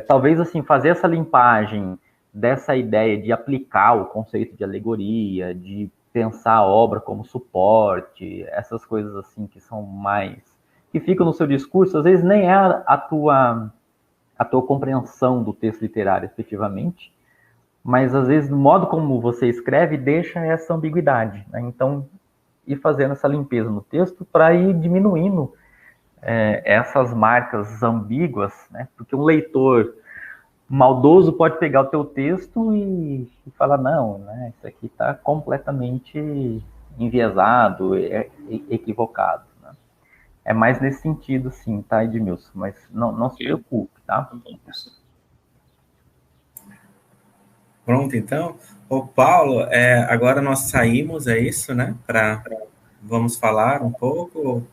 Talvez, assim, fazer essa limpagem dessa ideia de aplicar o conceito de alegoria, de pensar a obra como suporte, essas coisas, assim, que são mais... que ficam no seu discurso, às vezes nem é a tua compreensão do texto literário, efetivamente, mas, às vezes, o modo como você escreve deixa essa ambiguidade, né? Então, ir fazendo essa limpeza no texto para ir diminuindo essas marcas ambíguas, né? Porque um leitor maldoso pode pegar o teu texto e falar, não, né? Isso aqui está completamente enviesado, equivocado, né? É mais nesse sentido, sim, tá, Edmilson? Mas não se preocupe, tá? Pronto, então. Ô, Paulo, agora nós saímos, é isso, né? Vamos falar um pouco,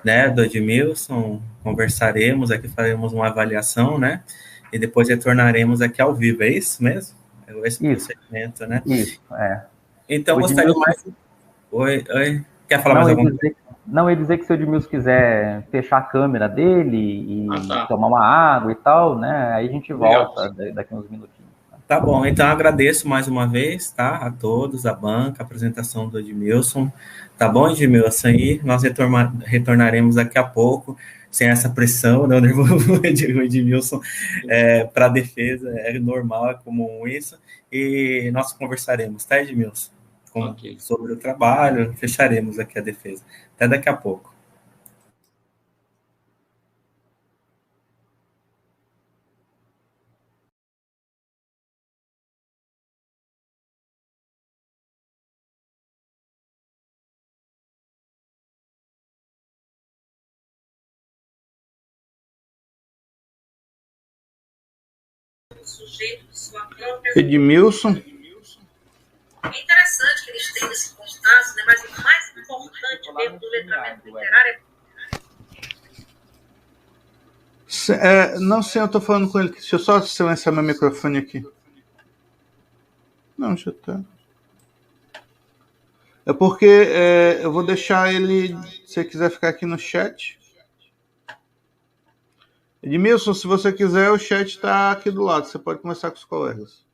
né, do Edmilson, conversaremos aqui, faremos uma avaliação, né? E depois retornaremos aqui ao vivo, é isso mesmo? É esse procedimento, né? Isso, Então, gostaria mais... Oi. Quer falar mais alguma coisa? Não, eu ia dizer que se o Edmilson quiser fechar a câmera dele e tomar uma água e tal, né? Aí a gente volta daqui uns minutinhos. Tá bom, então agradeço mais uma vez, tá? A todos, a banca, a apresentação do Edmilson. Tá bom, Edmilson? E nós retornaremos daqui a pouco, sem essa pressão, né? O Edmilson para a defesa é normal, é comum isso. E nós conversaremos, tá, Edmilson? Sobre o trabalho, fecharemos aqui a defesa. Até daqui a pouco. Sujeito de sua própria... Edmilson. É interessante que eles tenham esse contato, né? Mas o mais importante mesmo do letramento literário não sei, eu estou falando com ele. Deixa eu só silenciar meu microfone aqui. Não, já está. É porque eu vou deixar ele, se você quiser ficar aqui no chat. Edmilson, se você quiser, o chat está aqui do lado. Você pode conversar com os colegas.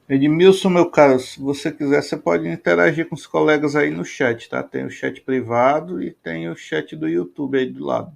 Edmilson, meu caro, se você quiser, você pode interagir com os colegas aí no chat, tá? Tem o chat privado e tem o chat do YouTube aí do lado.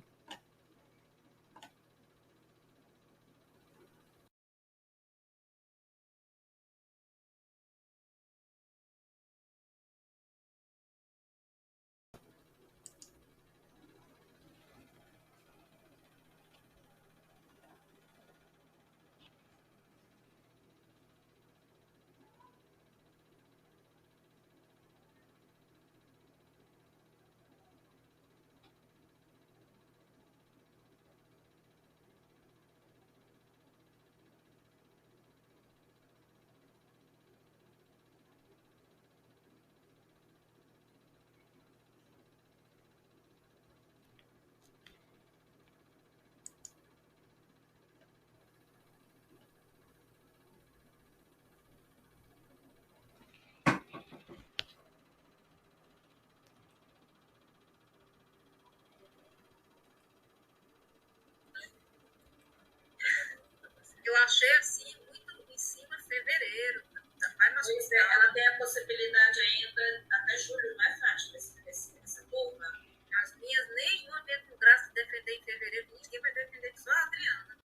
Eu achei assim muito em cima fevereiro. Mas ela tem a possibilidade ainda até julho, não é fácil essa turma. As minhas nenhuma veio com graça de defender em fevereiro, ninguém vai defender só a Adriana.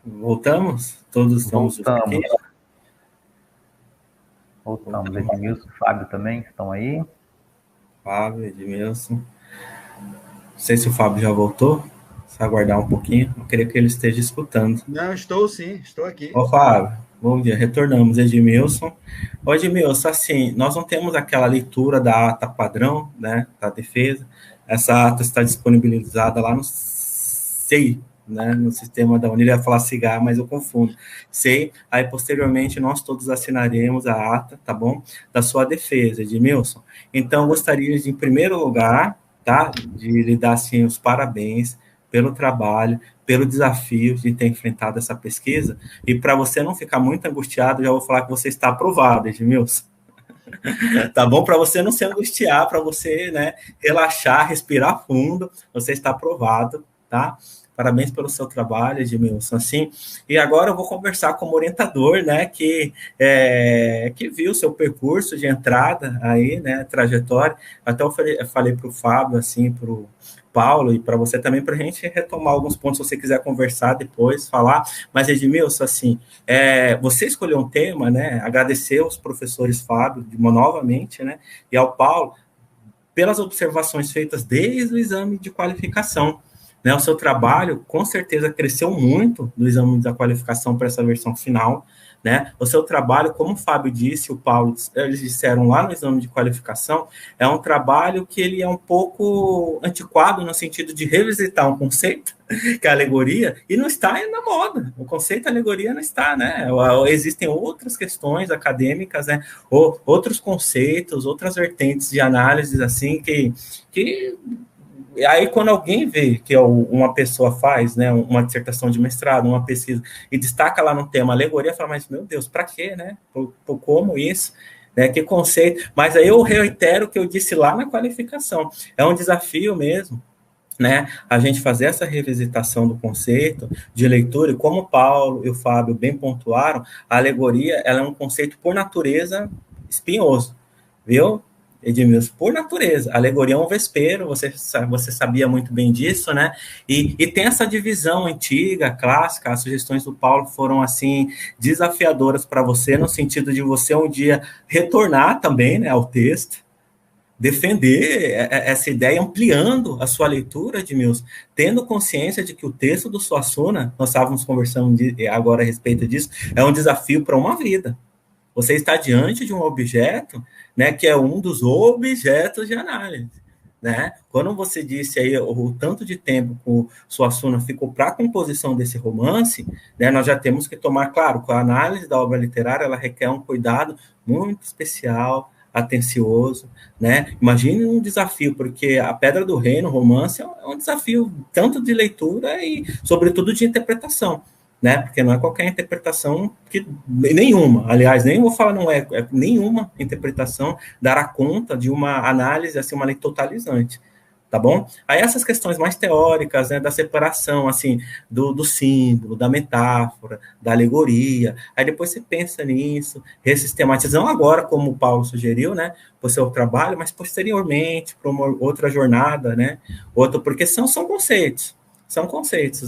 Voltamos? Todos estamos aqui? Voltamos. Edmilson e Fábio também estão aí. Fábio, Edmilson. Não sei se o Fábio já voltou. Só aguardar um pouquinho. Eu queria que ele esteja escutando. Não, estou sim, estou aqui. Ô, Fábio, bom dia. Retornamos, Edmilson. Ô, Edmilson, assim, nós não temos aquela leitura da ata padrão, né, da defesa. Essa ata está disponibilizada lá no SEI, né, no sistema da Unir, eu ia falar cigar, mas eu confundo. SEI, aí posteriormente nós todos assinaremos a ata, tá bom? Da sua defesa, Edmilson. Então, eu gostaria de, em primeiro lugar, tá, de lhe dar, assim, os parabéns pelo trabalho, pelo desafio de ter enfrentado essa pesquisa, e para você não ficar muito angustiado, já vou falar que você está aprovado, Edmilson. Tá bom? Para você não se angustiar, para você, né, relaxar, respirar fundo, você está aprovado, tá? Parabéns pelo seu trabalho, Edmilson, assim. E agora eu vou conversar como orientador, né, que viu o seu percurso de entrada aí, né, trajetória. Até eu falei para o Fábio, assim, para o Paulo e para você também, para a gente retomar alguns pontos, se você quiser conversar depois, falar. Mas, Edmilson, assim, você escolheu um tema, né, agradecer aos professores Fábio, novamente, né, e ao Paulo, pelas observações feitas desde o exame de qualificação, né? O seu trabalho, com certeza, cresceu muito no exame da qualificação para essa versão final, né? O seu trabalho, como o Fábio disse, o Paulo, eles disseram lá no exame de qualificação, é um trabalho que ele é um pouco antiquado no sentido de revisitar um conceito, que é a alegoria, e não está na moda. O conceito de alegoria não está, né? Existem outras questões acadêmicas, né? Ou outros conceitos, outras vertentes de análises, assim, que aí, quando alguém vê que uma pessoa faz, né, uma dissertação de mestrado, uma pesquisa, e destaca lá no tema alegoria, fala, mas, meu Deus, para quê, né? Como isso? Né? Que conceito? Mas aí eu reitero o que eu disse lá na qualificação. É um desafio mesmo, né? A gente fazer essa revisitação do conceito de leitura, e como o Paulo e o Fábio bem pontuaram, a alegoria ela é um conceito, por natureza, espinhoso, viu? Edmilson, por natureza, a alegoria é um vespeiro, você sabia muito bem disso, né? E tem essa divisão antiga, clássica, as sugestões do Paulo foram, assim, desafiadoras para você, no sentido de você um dia retornar também, né, ao texto, defender essa ideia, ampliando a sua leitura, Edmilson, tendo consciência de que o texto do Suassuna, nós estávamos conversando agora a respeito disso, é um desafio para uma vida. Você está diante de um objeto, né, que é um dos objetos de análise, né? Quando você disse aí o tanto de tempo que o Suassuna ficou para a composição desse romance, né, nós já temos que tomar, claro, que a análise da obra literária ela requer um cuidado muito especial, atencioso, né? Imagine um desafio, porque a Pedra do Reino, o romance, é um desafio tanto de leitura e, sobretudo, de interpretação, né? Porque não é qualquer interpretação nenhuma, aliás, nem vou falar não é nenhuma interpretação dará conta de uma análise, assim, uma lei totalizante, tá bom? Aí essas questões mais teóricas, né, da separação, assim, do símbolo, da metáfora, da alegoria, aí depois você pensa nisso, resistematizando agora, como o Paulo sugeriu, né, para o seu trabalho, mas posteriormente, para uma outra jornada, né, porque são conceitos,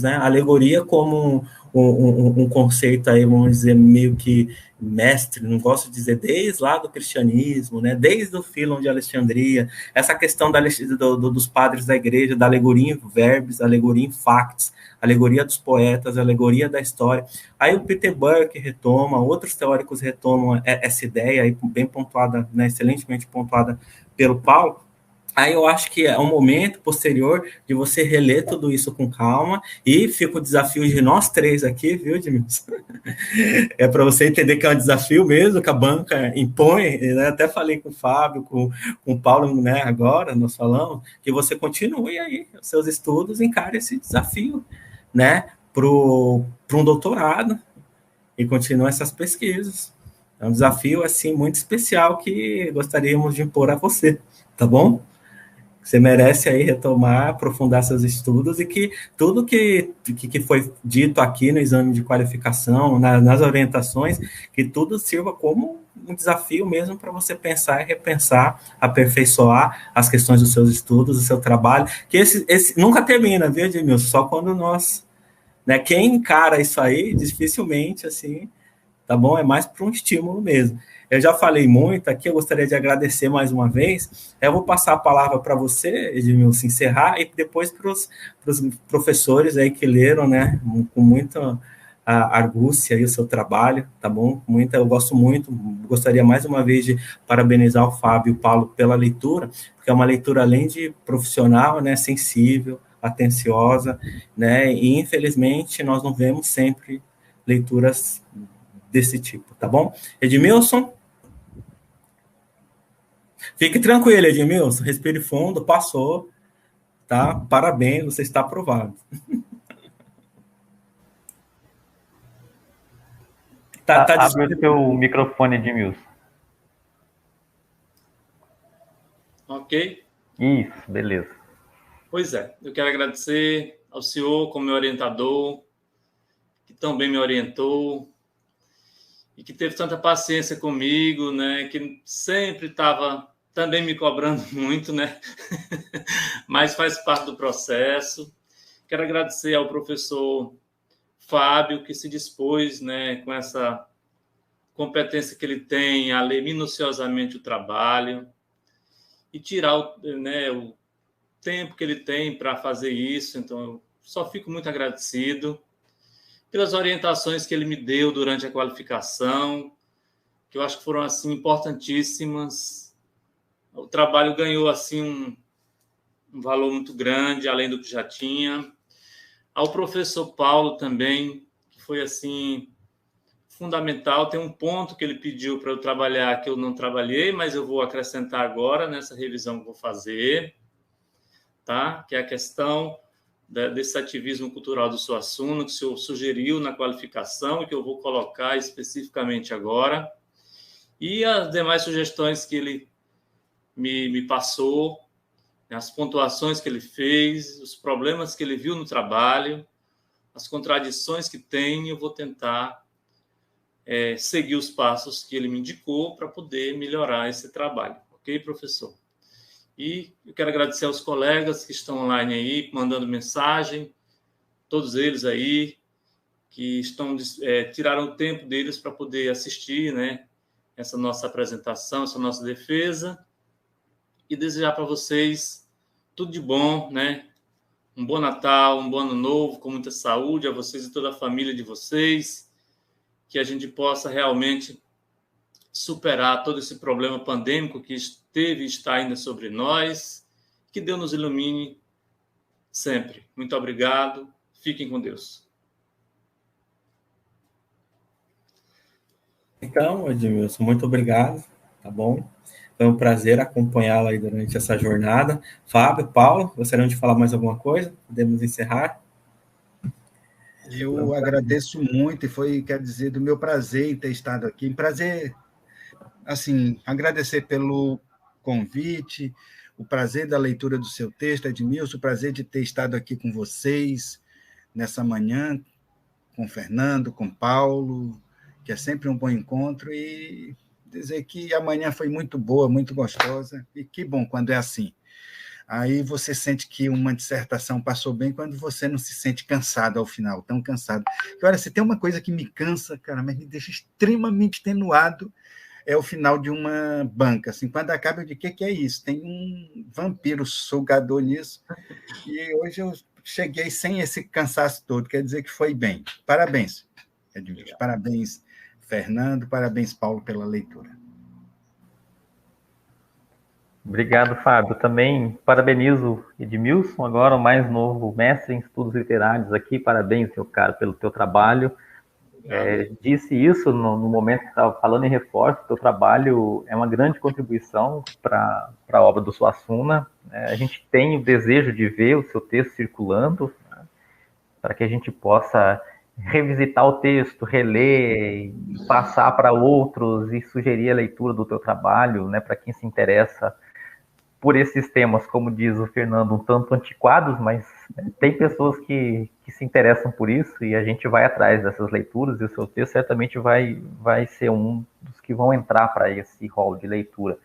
né, a alegoria como um conceito aí, vamos dizer, meio que mestre, não gosto de dizer, desde lá do cristianismo, né, desde o Fílon de Alexandria, essa questão dos padres da igreja, da alegoria em verbos, alegoria em facts, alegoria dos poetas, alegoria da história. Aí o Peter Burke retoma, outros teóricos retomam essa ideia aí, bem pontuada, né, excelentemente pontuada pelo Paulo. Aí eu acho que é um momento posterior de você reler tudo isso com calma, e fica o desafio de nós três aqui, viu, Edmilson? É para você entender que é um desafio mesmo, que a banca impõe, né? Até falei com o Fábio, com o Paulo, né, agora, nós falamos, que você continue aí os seus estudos, encare esse desafio, né, para um doutorado, e continue essas pesquisas. É um desafio, assim, muito especial que gostaríamos de impor a você, tá bom? Você merece aí retomar, aprofundar seus estudos, e que tudo que foi dito aqui no exame de qualificação, nas orientações, que tudo sirva como um desafio mesmo para você pensar e repensar, aperfeiçoar as questões dos seus estudos, do seu trabalho, que esse nunca termina, viu, Edmilson? Só quando nós, né, quem encara isso aí, dificilmente, assim, tá bom? É mais para um estímulo mesmo. Eu já falei muito aqui, eu gostaria de agradecer mais uma vez. Eu vou passar a palavra para você, Edmilson, encerrar, e depois para os professores aí que leram, né, com muita argúcia aí o seu trabalho, tá bom? Eu gosto muito, gostaria mais uma vez de parabenizar o Fábio e o Paulo pela leitura, porque é uma leitura, além de profissional, né, sensível, atenciosa, né, e infelizmente nós não vemos sempre leituras desse tipo, tá bom? Edmilson? Fique tranquilo, Edmilson, respire fundo, passou, tá? Parabéns, você está aprovado. Abre o seu microfone, Edmilson. Ok? Isso, beleza. Pois é, eu quero agradecer ao senhor como meu orientador, que também me orientou, e que teve tanta paciência comigo, né? Que sempre estava também me cobrando muito, né? Mas faz parte do processo. Quero agradecer ao professor Fábio, que se dispôs, né, com essa competência que ele tem, a ler minuciosamente o trabalho e tirar, né, tempo que ele tem para fazer isso, então eu só fico muito agradecido pelas orientações que ele me deu durante a qualificação, que eu acho que foram assim importantíssimas. O trabalho ganhou assim um valor muito grande, além do que já tinha. Ao professor Paulo também, que foi assim fundamental. Tem um ponto que ele pediu para eu trabalhar que eu não trabalhei, mas eu vou acrescentar agora nessa revisão que vou fazer, tá? Que é a questão desse ativismo cultural do Suassuna, que o senhor sugeriu na qualificação e que eu vou colocar especificamente agora. E as demais sugestões que ele me passou, as pontuações que ele fez, os problemas que ele viu no trabalho, as contradições que tem, eu vou tentar seguir os passos que ele me indicou para poder melhorar esse trabalho. Ok, professor? E eu quero agradecer aos colegas que estão online aí, mandando mensagem, todos eles aí, que tiraram o tempo deles para poder assistir, né, essa nossa apresentação, essa nossa defesa, e desejar para vocês tudo de bom, né? Um bom Natal, um bom Ano Novo, com muita saúde a vocês e toda a família de vocês, que a gente possa realmente superar todo esse problema pandêmico que esteve e está ainda sobre nós, que Deus nos ilumine sempre. Muito obrigado, fiquem com Deus. Então, Edmilson, muito obrigado, tá bom? Foi um prazer acompanhá-lo aí durante essa jornada. Fábio, Paulo, gostariam de falar mais alguma coisa? Podemos encerrar? Eu agradeço muito, e foi, quer dizer, do meu prazer em ter estado aqui. Prazer, assim, agradecer pelo convite, o prazer da leitura do seu texto, Edmilson, o prazer de ter estado aqui com vocês nessa manhã, com o Fernando, com o Paulo, que é sempre um bom encontro, e dizer que amanhã foi muito boa, muito gostosa, e que bom quando é assim. Aí você sente que uma dissertação passou bem quando você não se sente cansado ao final, tão cansado. E, olha, se tem uma coisa que me cansa, cara, mas me deixa extremamente extenuado, é o final de uma banca. Assim, quando acaba, eu digo, o que é isso? Tem um vampiro sugador nisso, e hoje eu cheguei sem esse cansaço todo, quer dizer que foi bem. Parabéns, Edmilson. Parabéns, Fernando, parabéns, Paulo, pela leitura. Obrigado, Fábio. Também parabenizo Edmilson, agora o mais novo mestre em estudos literários aqui. Parabéns, meu caro, pelo teu trabalho. Disse isso no momento que estava falando em reforço. Teu trabalho é uma grande contribuição para a obra do Suassuna. A gente tem o desejo de ver o seu texto circulando, né, para que a gente possa revisitar o texto, reler, passar para outros e sugerir a leitura do teu trabalho, né, para quem se interessa por esses temas, como diz o Fernando, um tanto antiquados, mas tem pessoas que se interessam por isso e a gente vai atrás dessas leituras e o seu texto certamente vai ser um dos que vão entrar para esse rol de leitura.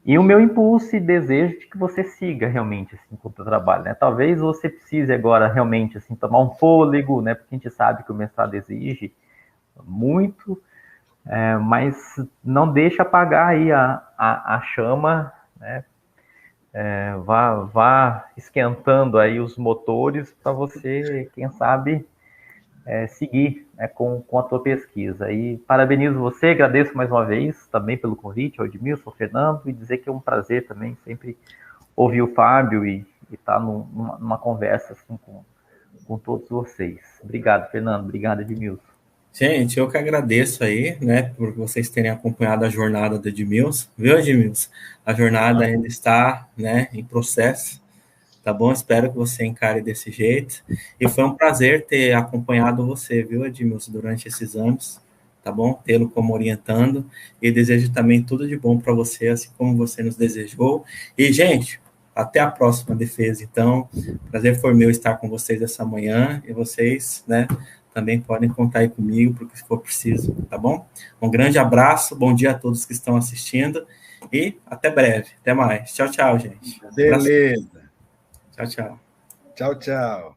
E o meu impulso e desejo de que você siga realmente assim, com o seu trabalho, né? Talvez você precise agora realmente assim, tomar um fôlego, né? Porque a gente sabe que o mestrado exige muito, mas não deixa apagar aí a chama, né? Vá esquentando aí os motores para você, quem sabe, seguir, né, com a tua pesquisa. E parabenizo você, agradeço mais uma vez também pelo convite, ao Edmilson, ao Fernando, e dizer que é um prazer também sempre ouvir o Fábio e estar numa conversa assim, com todos vocês. Obrigado, Fernando. Obrigado, Edmilson. Gente, eu que agradeço aí, né, por vocês terem acompanhado a jornada do Edmilson, viu, Edmilson? A jornada ainda está, né, em processo, tá bom? Espero que você encare desse jeito. E foi um prazer ter acompanhado você, viu, Edmilson, durante esses anos, tá bom? Tê-lo como orientando. E desejo também tudo de bom para você, assim como você nos desejou. E, gente, até a próxima defesa. Então, prazer foi meu estar com vocês essa manhã. E vocês, né, também podem contar aí comigo, porque se for preciso, tá bom? Um grande abraço, bom dia a todos que estão assistindo e até breve. Até mais. Tchau, tchau, gente. Beleza. Tchau, tchau. Tchau, tchau.